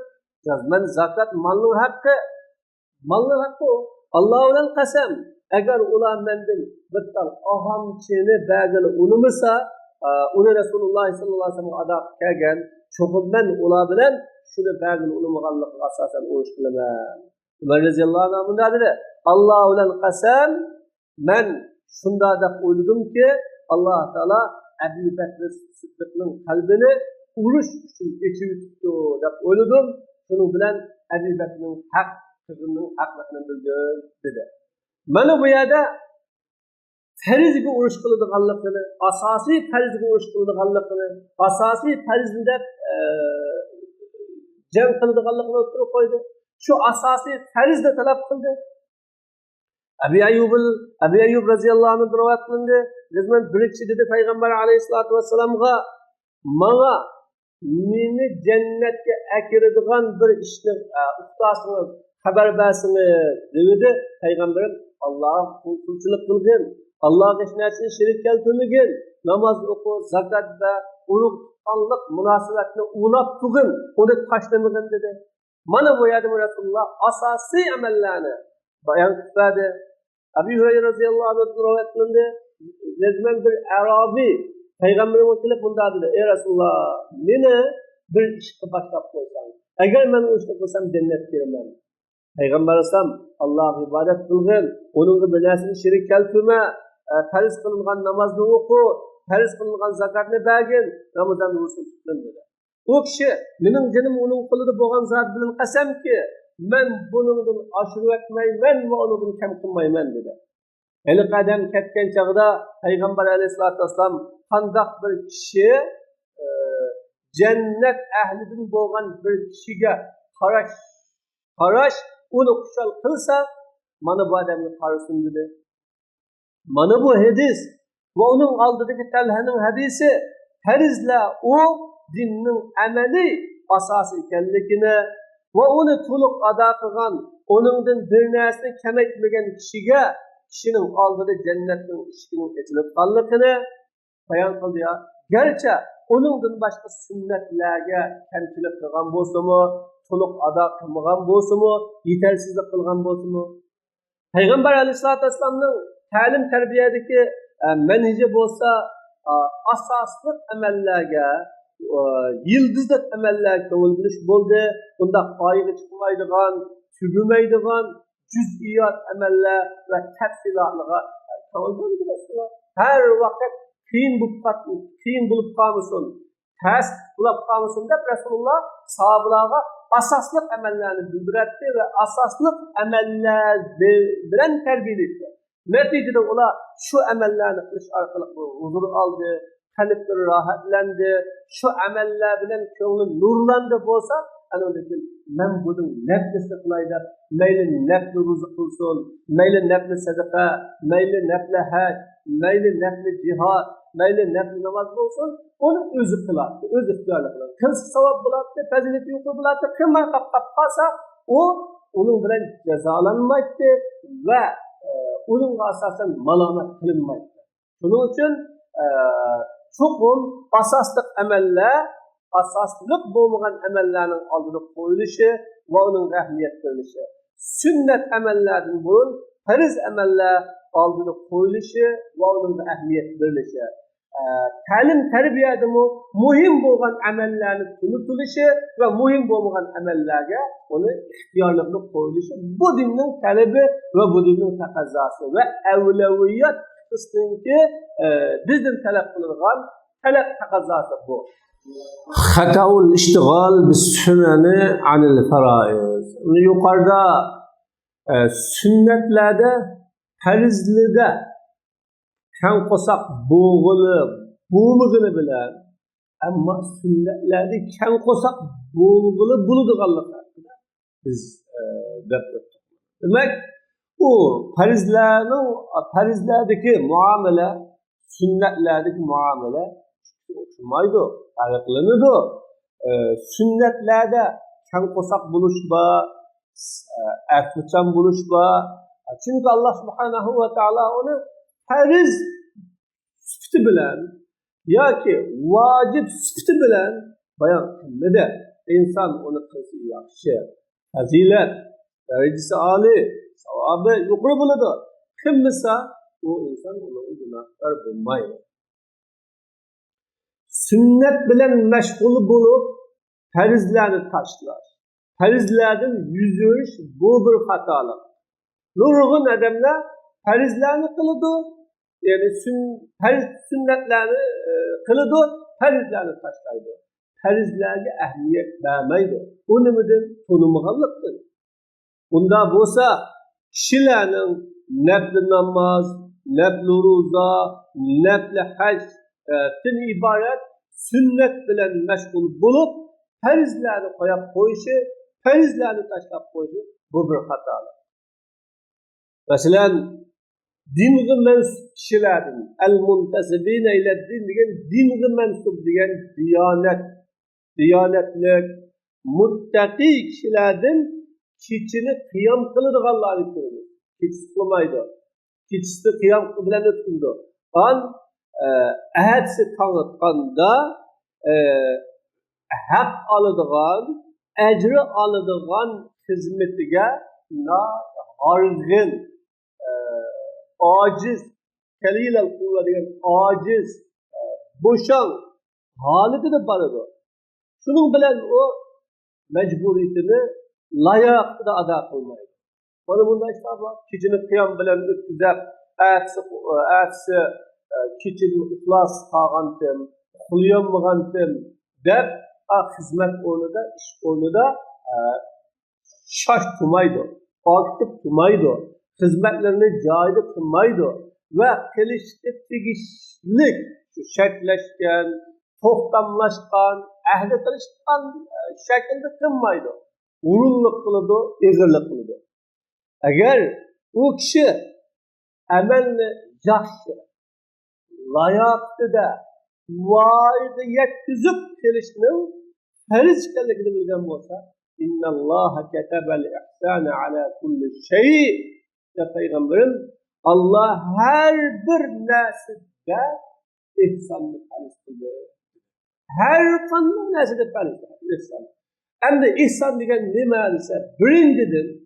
Men zakat malning haqqi. Malning haqqi. Alloh bilan qasam, agar ular mendan bir tal ahamchini bergani unimasa, uni Rasululloh sallallohu alayhi vasallam ado qilgan, cho'qim men ular bilan shuni bergani unimag'anlikqa asosan urush qilaman. Umar roziyallohu anhu bunday dedi, Alloh bilan qasam, men shunda deb o'yladimki, Alloh taolo Abu Bakr Siddiqning qalbini urush uchun echib yutibdi deb o'yladim. Shuning bilan Abu Bakrning qizning haqligini bildim dedi. Mana bu yerda farzga urush qiladiganligini, asosiy farzga urush qiladiganligini, asosiy farzni deb jang qiladiganligini o'tirib qo'ydi. Şu asosiy farzni talab qildi. Abu Ayyub roziyallohu anhu rivoyat qilindi. Bizman birinchi dedi payg'ambar alayhisolatu vassalamga, "Menga meni jannatga akiradigan bir ishni ustasiniz, xabar bersiniz dedi. Peygamberim Allah'a qulchilik qilgin, Allah'a hech narsani shirik keltirmagin, namoz o'qi, zakat va urug' tuqqanlik munosabatni ulab tug'in, uni tashlamagin dedi. Mana bu yerda Rasululloh asosiy amallarni bayon qiladi. Abu Hurayra roziyallohu anhu rivoyat qilindi. Nezmen bir Arabi Peygamberime kelib bunda dedi: "Ey Rasululloh, meni bir ishga boshlab qo'ysang, agar men u ishni qilsam jannatga kiraman." Peygamber alayhisalom Allohga ibodat qilgin, uningga bir narsani shirik keltirma, farz qilingan namozni o'qi, farz qilingan zakatni bergin, Ramazonni ruxsat tutin dedi. O kishi mening jinim uning qo'lida bo'lgan zot bilan qasamki, men buningdan oshirib etmayman va undan kam qilmayman dedi. Eli qadam ketgan chog'da Payg'ambar alayhisolatu vasallam qandoq bir kishi jannat ahlidan bo'lgan bir kishiga qarash uni xushal qilsa, mana bu odamga qarasin dedi. Mana bu hadis va uning oldidagi Talhaning hadisi farzlar u dinning amaliy asosi ekanligini va uni to'liq ado qilgan, uningdan bir narsani kamaytmagan kishining oldida jannatning eshigining ochilib qolganligini bayon qildi. Garchi uningdan boshqa sunnatlarga kamchilik qilgan bo'lsa-mu, to'liq ado qilmagan bo'lsa-mu, yetarsizlik qilgan bo'lsa-mu, Payg'ambar alayhisolatu vasallamning ta'lim tarbiyadagi manhaji bo'lsa, asosli amallarga, yıldızlık ameller ko'ngil bilish bo'ldi. Bunda qoyaga chiqmaydigan, tugamaydigan juz'iyat ameller ve tafsilotlarga ko'ngil bilasiz. Her vaqt qiyin bo'lib qolmasin, ters bo'lib qolmasin deb Rasululloh sahobalarga asosli amellarni bildirdi ve asosli ameller bilan tarbiyaladi. Neticede ular şu amellerni qilish orqali huzur oldi, kalpleri rahatlandı, şu ameller bilen ko'ngli nurlandı bo'lsa, ana lekin men bunun nafsini qilaydi, mayli nafli ruzu qilsin, mayli nafli sadaqa, mayli nafli haj, mayli nafli jihad, mayli nafli namoz bo'lsin, onu o'zi qiladi, o'zi ixtiyorli qiladi. Qilsa savob bo'ladi, fazilati yuqori bo'ladi, qilmay qolsa, u uning bilan jazolanmaydi va uningga asosan malomat qilinmaydi. Shuning uchun çoğun asaslık emeller, asaslık bulmayan emellerinin aldığını koyuluşu ve onun ehemmiyet verilişi. Sünnet emellerinin bunun farz emeller aldığını koyuluşu ve onun da ehemmiyet verilişi. Talim terbiyede muhim bulgan emellerini unutuluşu ve muhim bulmayan emellerge onu ihtiyarlıklı koyuluşu. Bu dinin talebi ve bu dinin takazzası ve evleviyat kısmındaki bizden talep kılıngan talep takazzası bu. Hata'ul iştigal bis süneni anil faraiz. Yukarıda sünnetlerde, farzlide kan kosak boğulunu bilen, ama sünnetlerde kan kosak boğulunu buluduğallıkta biz demek bu farizlerdeki muamele, sünnetlerdeki muamele uçmaydı, farklanıdı. Sünnetlerde kan kosak buluşma, ertmişen buluşma. Çünkü Allah Subhanahu ve Teala onu fariz sıfatı bilen, ya ki vacip sıfatı bilen bayan kılmede. İnsan onu kılsı yaxşı, fazilet, derecesi âli, savabı yukarı buludu. Kılmasa o insan onu günahkar bulmaydı. Sünnet bilen meşgul bulup farizlerini taşlar. Farizlerden yüz yürüyüş bu bir hatalık. Nurgun adamlar farizlerini kılıdı, yani sünnetlerini kılıdı, farizlerini taşlaydı. Farizlerine ehemmiyet vermeydi. Bu nümüdür? Tanımağanlıktır. Bunda bolsa kişilerin nefli namaz, nefli ruza, nefli hac ibaret sünnet bilen meşgul bulup farizlerini koyup koyuşu, farizlerini taşlap koyuşu bu bir hatalık. Mesela dinge mensup kişilerin el-muntasibine ile din degen dinge mensup degen diyanet diyanetlik, muttaqi kişilerden keçini qiyam qiladiganlarni ko'ramiz. Keçisi qilmaydi. Keçisini qiyam bilan o'tkazdi. Ahadsi tanıtqanda haq aladigan, ecri aladigan hizmetiga hargın, aciz, kelilel kuvve degan aciz, boşan haletine barıdı. Şunun bilen o mecburiyetini layıklı da ada kılmaydı. Bana bunda işte var. Keçini qiyam bilen ötküzep, ertesi keçini iflas tağantım, kılıyamığantım dep, hizmet orada, iş orada şaş tumaydı, aktif tumaydı, hizmetlerini cahide tumaydı ve kelişte tegişlik, şekleşken, tohtamlaşkan, ehli kılışkan şekilde tınmaydı. Urunluk kılıdı, ezirlik kılıdı. Eğer o kişi emelini yaxşı, layıklı da, vaide yetkizip kelişinin feriz kellikini bilgen olsa, İnna Allah ketebel ihsane ala kulli şey de Peygamberim Allah her bir neside ihsanlı feriz kıldı. Her kanlı neside feriz kıldı. Hem de ihsan degen ne mealise birincidir.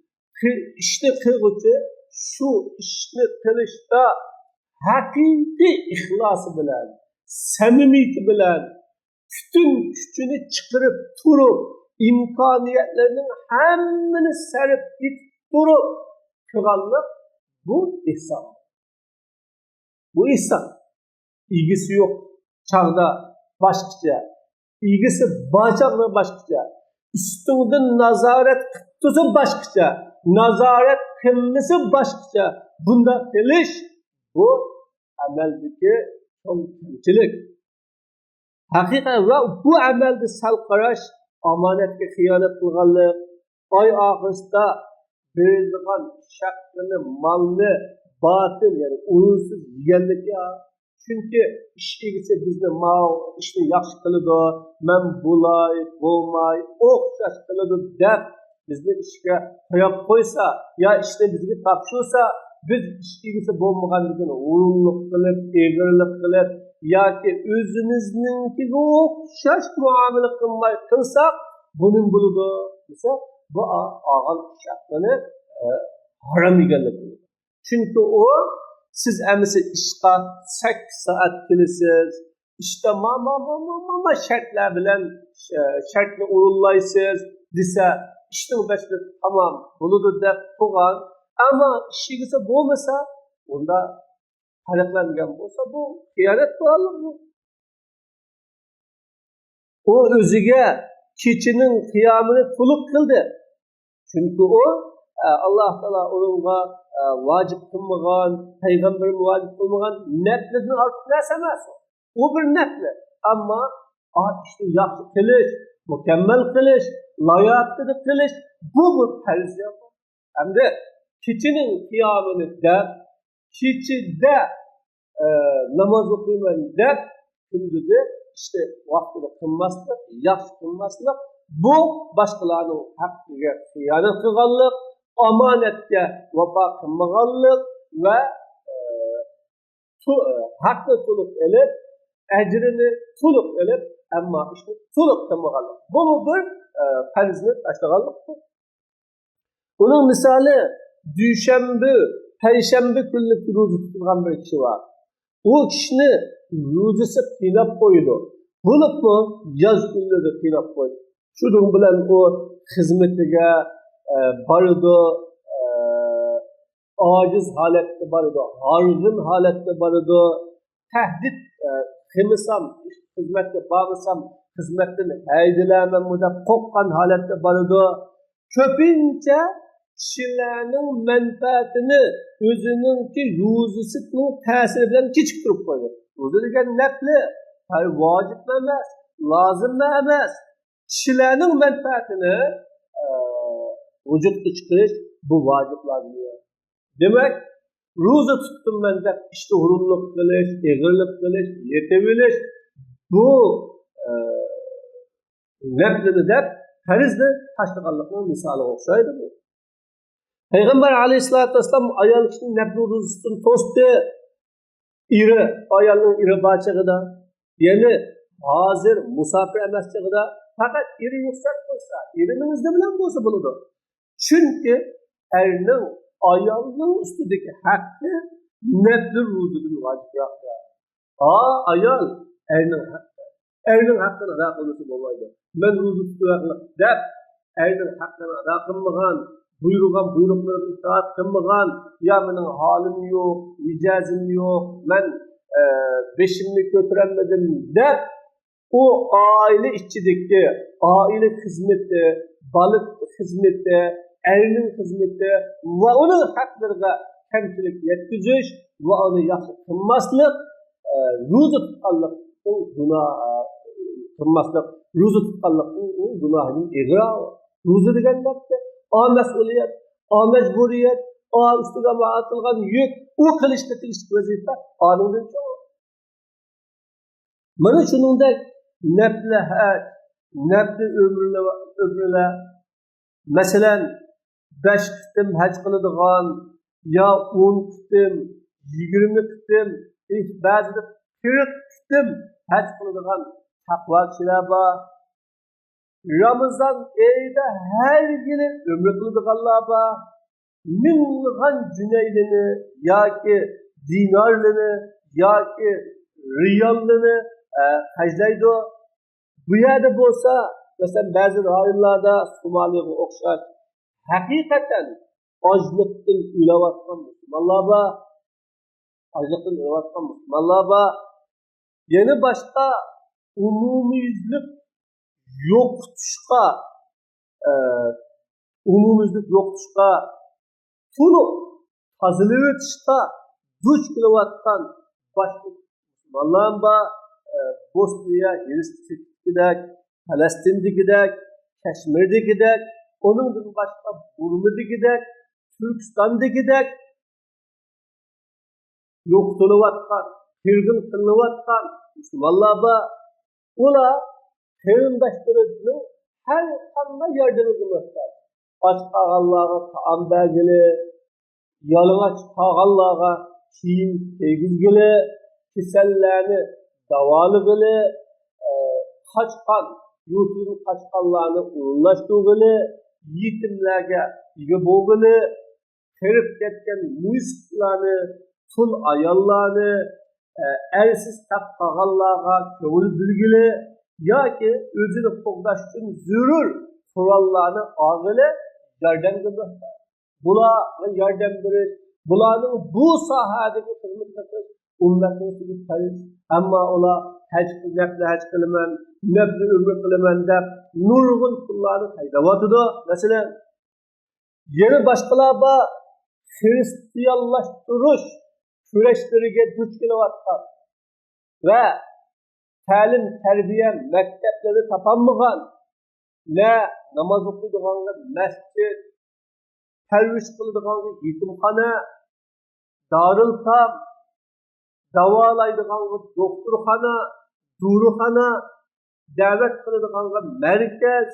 İşte kılgıcı şu işini kılışta hakiki ihlası bilen, samimiyeti bilen, bütün gücünü çıkarıp turup, imkaniyetlerinin hemini serip git durup kılanlık bu ihsan. Bu ihsan. İlgisi yok. Çağda başkaca. İlgisi bacakla başkaca. Üstünde nazaret kıttısı başkaca. Nazaret kımmisi başkaca. Bunda kılıç bu ameldeki tomçilik. Hakikaten bu amelde salqaraş, amanetke hıyanet kılganlık, ay ahırda verildiğin şakkını, malını, batıl yani uğursuz yiyenlik ya. Çünkü iş ilgisi bizni işini yaxşı kılıdı, men bulay, bulmay, okşaş kılıdı dep bizni işe koyup koysa, ya işte bizge tapşırsa, biz iş ilgisi bulmaganlıkını uğurluk kılıp, eğirlik kılıp, ya ki özümüzninki okşaş muamele kılmay kılsak, bunun buludu. Mesela bu ağal şakkını haram egenlik. Çünkü o siz emisi işqa 8 saat kilisiz, işte ma şartlar bilen şartni urullaysiz, dese işte bu beşli tamam buludu dep tuğan, ama işigisi bulmasa, onda talaklangan olsa bu hıyanet doğallık bu. O özüge keçinin kıyamını tuluk kıldı. Çünkü o Allah Teala onunla vacip kılmagan, Peygamberin vacip kılmagan netlinin artık nesemez. O bir netli. Ama işte yaxşı kılış, mükemmel kılış, layıklı kılış, bu bir terz yapar. Hem de keçinin kıyamını da, keçide namaz okuyman da, gündüzü işte vaktinde kılmaslık, yaxşı kılmaslık, bu başkalarının hakkıga hıyanet kılganlık, amanetke vefa kılmaganlık ve hakkı tuluk elip, ecrini tuluk elip, ama işte tuluk kılmaganlık. Bu bir ferzini taşlaganlıktır. Bunun misali düşembe, perşembe günlük ruzu tutulgan bir kişi var. O kişinin ruzusu kıynap koydu. Bulup mu yaz günleri kıynap koydu. Şunun bilen o hizmetige barıdı, aciz halette barıdı, hargın halette barıdı, tehdit kıymısam, hizmette bağısam, hizmetten heydilemem müde kokkan halette barıdı. Köpünce kişilerinin menfaatini özününki ruzusının tesiri bilen keçip durup koydu. Ruzu degen nepli, vacip emas, lazım emas. Kişilerinin menfaatini vücutta çıkış bu vacip lazım. Demek ruzu tuttum ben de işte hurunluk kılış, eğirlik kılış, yetebiliş bu Neflini deb farizni tashlaganlikning misoli o'xshaydi bu. Payg'ambar alayhissalatu vassalam ayol kishining nafli ro'zasini to'sdi. Iri, ayolning iri bachig'ida, ya'ni hozir musofir emas chig'ida faqat iri ruxsat qilsa, erining izni bilan bo'lsa bo'ladi. Chunki erning ayolning ustidagi haqqi nafli ro'zadan vojibroq. Ayol erning haqqi. Erning haqqini ado qilmasa bo'lmaydi. Men ro'za tutayapman deb erning haqqini ado qilmagan, buyurgan buyruqlarga itoat qilmagan, ya mening holim yo'q, mijozim yo'q, men beshimni ko'tarolmadim deb o aile ichidagi aile xizmati, bola xizmati, erning xizmati va uning haqlariga kamchilik yetkazish va uni yaxshi qilmaslik ro'za tutganlikning gunohining ig'ro. Ro'za degan narsa mas'uliyat, majburiyat, ustiga ma'atilgan yuk, u qilishga tegishli vazifa qonundan cho'q. Mana shuningdek nafli haj, nafli umrlar, masalan 5 qitim haj qiladigan yo 10 qitim, 20 qitim, ba'zida 40 qitim haj qiladigan taqvo kishilar bor. Ramazan ayida her yili ömrü kıldıqanlar bor. Ming'an junaylini yoki dinarlini yoki riyolini hajlaydi. Bu yerda bo'lsa, masalan ba'zi rayonlarda Somaliyaga o'xshash haqiqatan ojlikdan o'layotgan musulmonlar bor. Yana boshqa umumiylik yo'qotishga puli tozalab o'tishga duch kelayotgan boshqa musulmonlar bor. Bosniya, Hersegovina, Falastin'dagidek, Kashmirdagidek, onundan boshqa Burmidagidek, Turkistondagidek yo'qotilayotgan, qirg'in qilinayotgan musulmonlar bor. Ular qarindoshlarning har qanday yordamiga muhtoj. Och qolganlarga taom bergili, yalang'och qolganlarga kiyim kiygizgili, kasallarni davolagili, qochqan, yurtidan qochqanlarni o'rinlashtirgili, yetimlarga ega bo'lgili, qirib ketgan mushuklarni, tul ayollarni, ersiz qolganlarga ko'ngil bilgili yoki o'zini qo'g'dash uchun zarur qurollarni olgili yordamga muhtoj. Bularga yordam berish, bularning bu sohadagi xizmat qilish ummatning ustiga farz. Ammo ular haj qilaman, nafli umr qilaman deb nurg'un pullarni haydayotdi. Masalan, yana boshqalar bor, xristianlashtirish kurashlariga duch kelayotgan va ta'lim, tarbiya maktablari topolmagan, na namoz o'qiydiganga masjid, parvish qiladigan yetimxona, darul tom, davolaydiganga doktorxona, durxona, da'vat qiladigan markaz,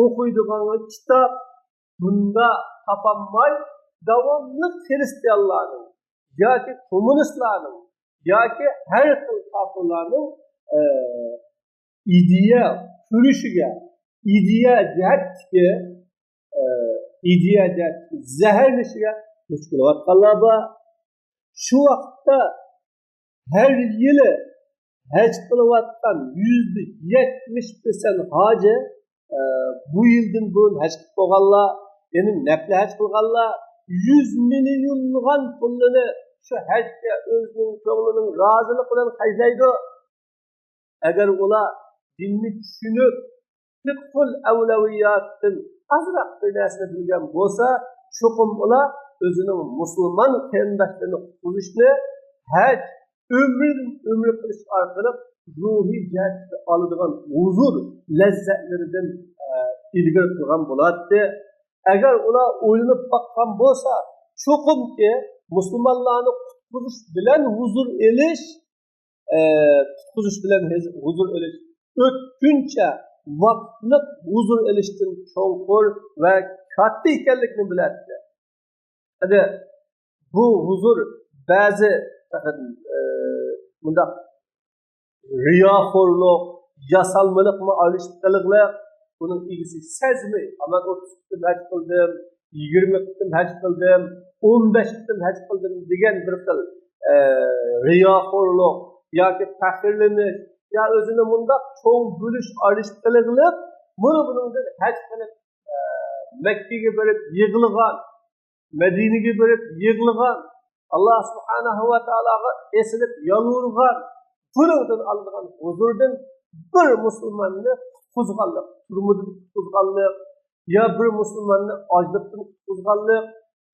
o'qiydiganga kitob, bunda topolmay davomli xristianlarning yoki kommunistlarning yoki har xil kafirlarning ideya kurishiga, ideya zaharlashiga duch kelayotganlar bor. Shu vaqtda her yili haj qilayotgan 70% hoji bu yildan buyon haj qilib qo'yganlar, ya'ni nafli haj qilganlar 100 milliongan pulini shu hajga o'zining ko'nglining rozilik bilan hajlaydi. Agar ular dinni tushunib, fiqhul avlaviyatdan azroq bir narsani bilgan bo'lsa, cho'qim ular o'zining musulmon qarindoshlarini qutqizishni haj umr qilish orqali ruhiy jihatda oladigan huzur lazzatlaridan ilgari turgan bo'ladi. Agar ular o'ylanib bakkan bo'lsa, cho'qimki musulmonlarni qutqizish bilan huzur elish o'tguncha vaqtliq huzur elishdan cho'nqur va katta ekanligini biladi. Hadi bu huzur ba'zi bunda riyoxo'rlik, yasalmalikmi, alishqiliqlar bunun egisi sezmey. Aman 30 kutum haj qildim, 20 kutum haj qildim, 15 kutum haj qildim degan bir xil riyoxo'rlik yoki faxrlanish ya o'zini bundaq cho'ng bo'lish alishqiliqlik bundan haj qilib Mekke'ye borib yig'ilgan, Madinaga borib yig'ilgan, Allah subhanahu va taologa esilib yolg'irgan, bundan algan huzurdan bir musulmonni qutqizganlik, turmudan qutqizganlik, ya bir musulmonni ochlikdan qutqizganlik,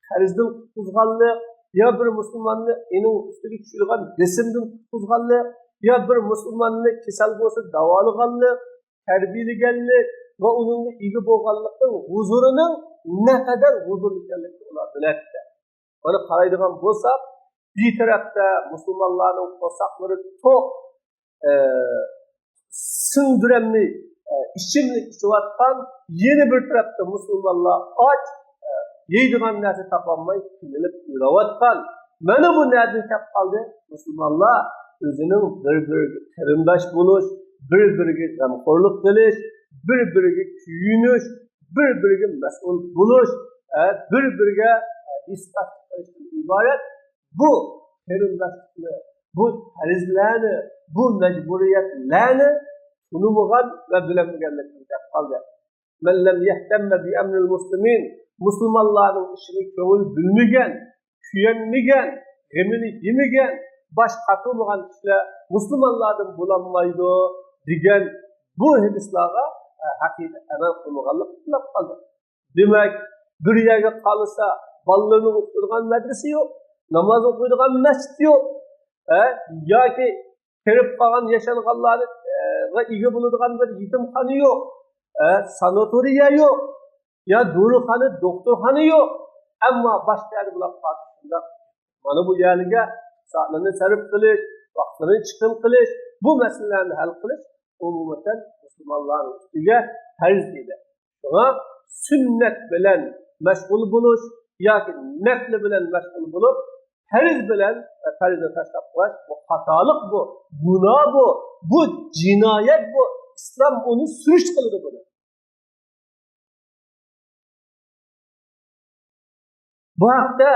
qarzdan qutqizganlik, ya bir musulmonni uning ustiga tushirgan besimdan qutqizganlik, ya bir musulmonni kasal bo'lsa davolaganlik, tarbiyalaganlik va uning ega bo'lganlikning huzurining naqadar huzur ekanligini ular biladi. Buni qaraydigan bo'lsak, bir tarafda musulmonlarning qo'saqlari to'q sindiramli ichimlik ichayotgan, yana bir tarafda musulmonlar och yeydigan narsa topolmay qiynalib yurayotgan. Mana bu nereden kelib qoldi? Musulmonlar o'zining bir-biriga qarindosh bo'lish, bir-biriga g'amxo'rlik qilish, bir-biriga kuyinish, bir-biriga mas'ul bo'lish, bir-biriga isbat qilishdan iborat. Bu qarindoshlikni, bu farzlarni, bu majburiyatlarni unutmagan va bilmaganlikni kelib qoldi. Men lam yahtamma bi amril muslimin, musulmonlarning ishiga ko'ngil bilmagan, kuyanmagan, g'amini yemagan, bosh qatmagan kishilar musulmonlardan bo'lolmaydi degan bu hadislarga haqiqiy amal qilmaganlik qilib qoldi. Demak, bir yerga qolsa, bolalarni o'qitadigan madrasa yo'q, namoz o'qiydigan masjid yo'q, yoki kirib qolgan yashalganlarni va ega bo'ladigan bir yetimxona yo'q, sanatoriya yo'q, ya dorixona, doktorxona yo'q. Ammo boshqa yerda bular qolishda mana bu yerga soatlarni sarf qilish, vaqtini chiqim qilish, bu masalalarni hal qilish umuman musulmonlar ustiga farz edi. Shunga sunnat bilan mashg'ul bo'lish yoki nafl bilan mashg'ul bo'lib, farz bilan farzni tashlab qo'yish bu xatolik, bu gunoh, bu jinoyat, bu islom uni surish qildi buni. Bu haqda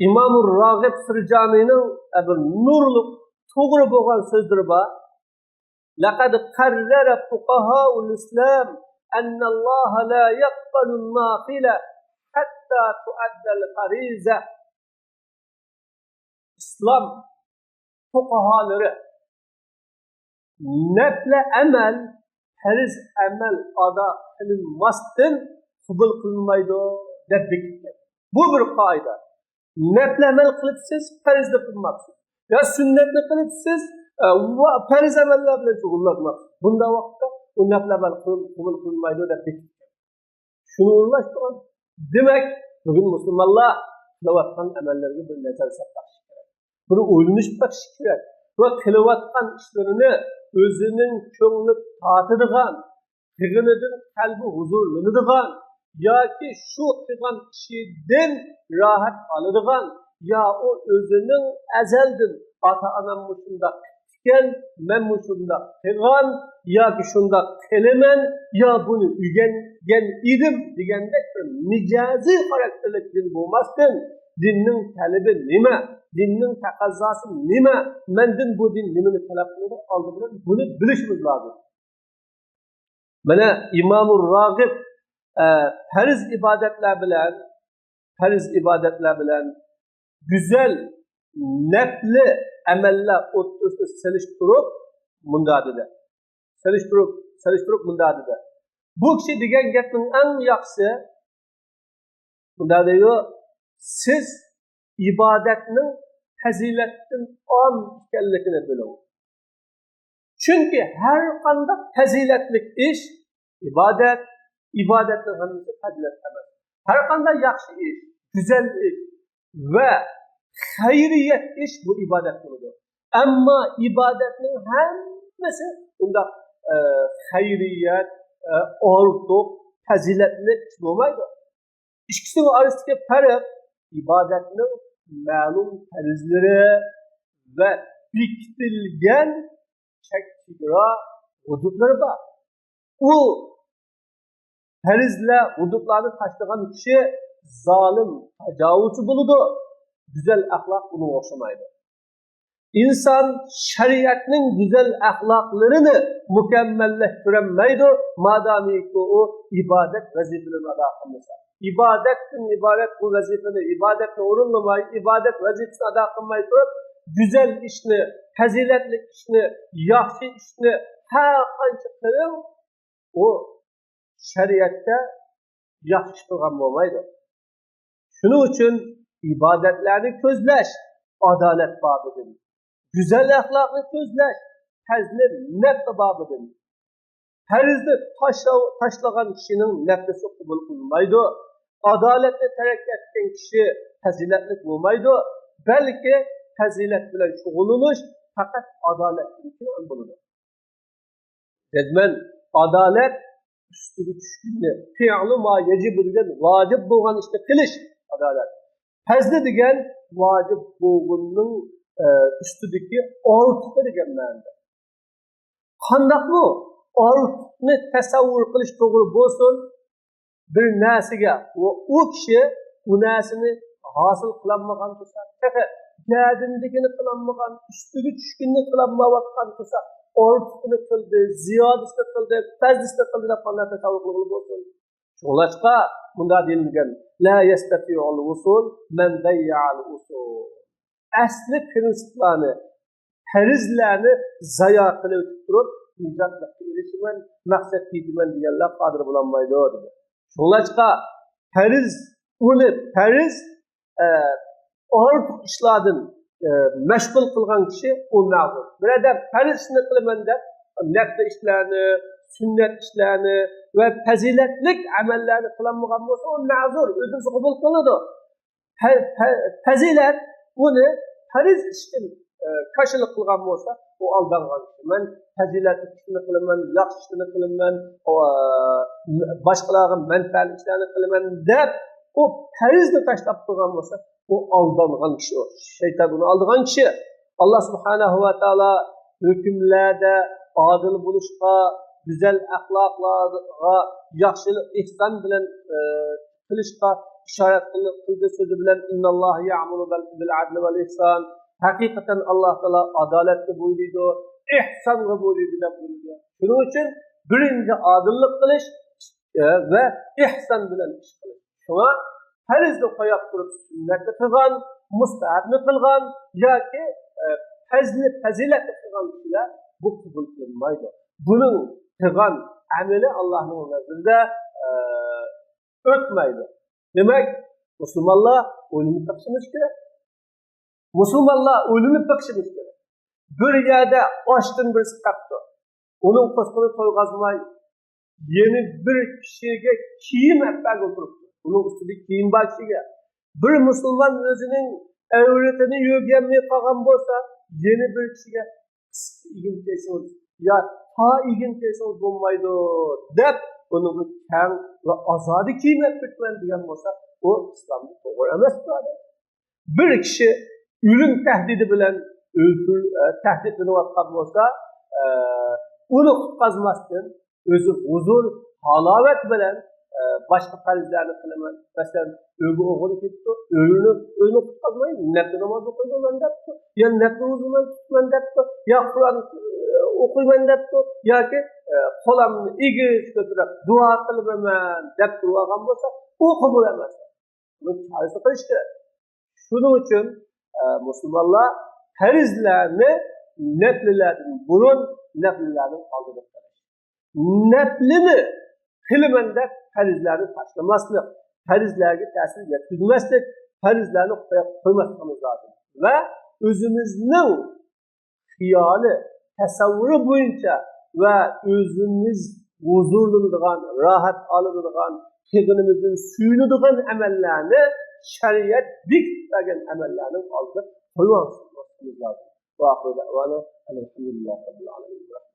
İmam Ragib Sirjanining bir nurli to'g'ri bo'lgan so'zlari bor. Laqad qarrara fuqahaul islam anna Alloh la yaqbalu an-nafila hatta tu'adda al-fariza. İslam fuqahalari nafl amal, farz amal ada qilinmasdan qabul qilinmaydi deb bekitgan. Bu bir qoida. Nafl amal qilibsiz, farzni qilmabsiz. Ya sunnatni qilibsiz, farz amallar bilan shug'ullanmabsiz. Bunda vaqtda u nafl amal qabul qilinmaydi deb bekitgan. Shuni o'ylashgan. Demak, bugun musulmonlar qilayotgan amallarga bir nazar sarflash kerak. Bir o'ylanish berish kerak. Va qilayotgan ishlarini o'zining ko'ngli tatadigan, tig'inidan qalbi huzurlanadigan yoki shu qilgan ishidan rohat oladigan, yo u o'zining azaldan ota-onam shundoq qilgan, men shundoq qilgan yoki shundoq qilaman, yo buni o'rgangan edim degandek bir mijoziy xarakterlik din bo'lmasdan, dinning talabi nima, dinning taqozosi nima, mendan bu din nimani talab qiladi, oldi bilan buni bilishimiz lozim. Mana İmam Ragib farz ibodatlar bilan güzel nafli amallar o'rtasida selishtirib munda dedi. Selishtirib munda dedi. Bu kishi degan gapning eng yaxshisi munda deydi, siz ibodatning fazilatdan on ekanligini biling. Chunki har qanday fazilatli ish ibodatning hammasi fazilat emas. Har qanday yaxshi ish, go'zal ish va xayriyat ish bu ibodat bo'ladi. Ammo ibodatning hammasi unda hayriyat, orduq, faziletli iş olmaydı. İkisinin arasındaki fark ibadetinin ma'lum farzlari ve bekitilgan chekra hududlari bor. U farzlar hududlarni tashlagan kishi zolim, tajovuzchi bo'ladi. Güzel ahlak buna o'xshamaydi. İnsan şeriatning güzel ahlaklarını mükemmelleştiremeydi madamiki o ibadet vazifelerini ado qilmasa. İbadetten ibaret bu vazifeni, ibadetle orunlamay, ibadet vazifesini ado qilmay turib, güzel işni, faziletli işni, yaxshi işni har qancha qilib, o şeriatda yaxshi qilgan bo'lmaydi. Shuning uchun ibadetlerini közleş, adalet babidir. Güzel ahlakını közleş, fazli nefs babidir. Farzı taşlagan kişinin nefsi kabul kılmaydı. Adaletle terk etken kişi faziletlik olmaydı. Belki fazilet bilen şug'ullanish fakat adaletlikni buludur. Demen adalet üstüge tushganni, fi'li ma yajib degan vacib bo'lgan ishni qilish adalet. Fazli degan vacib bo'lganning üstüdeki ortuqi degan ma'noda. Qandaq bu? Ortuqni tasavvur qilish to'g'ri bo'lsin, bir narsaga o kishi u narsani hosil qilolmagan bo'lsa, faqat gadindagini qilolmagan, üstüge tushganni qilolmayotgan bo'lsa, ortuqni qildi, ziyodasini qildi, fazlisini qildi deb qanday tasavvur qilib bo'lsin. Shunlashqa bunda deyilgan la yastati'ul usul man dayya'al usul. Asli prinsiplarni, farzlarni zayo qilib turib, nijotga erishman, maqsad yetiman deganlar qodir bo'lolmaydi dedi. Shunlashqa farz ortiq ishlardan mashg'ul qilgan kishi u ma'zur. Bir odam farzni qilaman deb nafli ishlarni, sunnat ishlarni va fazilatlik amallarni qilolmagan bo'lsa, u ma'zur, o'zini qabul qiladi. Fazilat uni farz ishdan kashilik qilgan bo'lsa, u aldangan kishi. Men fazilatli ishni qilaman, yaxshi ishni qilaman, boshqalarga manfaatli ishlarni qilaman deb o farzni tashlab qo'ygan bo'lsa, o aldangan kishi, o shayton uni aldagan kishi. Alloh subhanahu va taolo hukmlarda adil bo'lishga, güzel ahlaklarga, yaxshilik, ihson bilan qilishga işaret kıldığı sözü bilen innallahu ya'muru bil adli vel ihsan. Hakikaten Allah Teala adaletli buyuruyordu, ihsanlı buyuruyordu. Şunun için birinci adillik kılış ve ihsan bilen iş kılış. Şuna farzı koyup durup sünnetli kılgan, müstahapni kılgan ya ki faziletli kılgan kişiler bu kabul kılınmaydı. Bunun kılgan ameli Allah'ın nazarında ötmeydi. Demek Müslümanlar ölümü bakışımız gerek. Müslümanlar ölümü bakışımız gerek. Bir yerde açtın birisi kaptı. Onun koskunu toygazmay, yeni bir kişiye kiyim etmek oturuptu. Onun üstünde kiyim var kişiye. Bir Müslüman özünün evretini yögenmeye kalkan olsa, yeni bir kişiye ilgin tesiniz. Ya ta ilgin tesiniz olmaydı. Dep onu bir keng ve azadi kıymet bitmen diyen olsa, o İslam'da doğru emas burada. Bir kişi ölüm tehdidi bilen tehdidini vatkan olsa, onu kutmazmasın, özü huzur, halavet bilen başka farizlerini kılaman. Mesela öbür oğlu gitti, ölünü kutmazmayın, nefli namaz okuyman depti, ya nefli uzunman tutman depti, ya Kur'an okuyman depti, ya ki kolamını igiz götürüp dua kılıp hemen dep duruğan olsa, o kabul emez. Bunun çaresi kılıştı. Şunun için Müslümanlar farizlerini neflilerden burun, neflilerden kaldırıp neflini kılımında farizlerini taşlamaslık, farizlerine tesir yetkizmezlik, farizlerini koymasımız lazım. Ve özümüzün hiyali, tasavvuru boyunca ve özümüz huzurlanıdığan, rahat alıdığan, kendimizin suyunuduğan emellerini şeriyet biktirgen emellerinin aldık koymasımız lazım. Ve ahire davana elhamdülillah Rabbil alemin.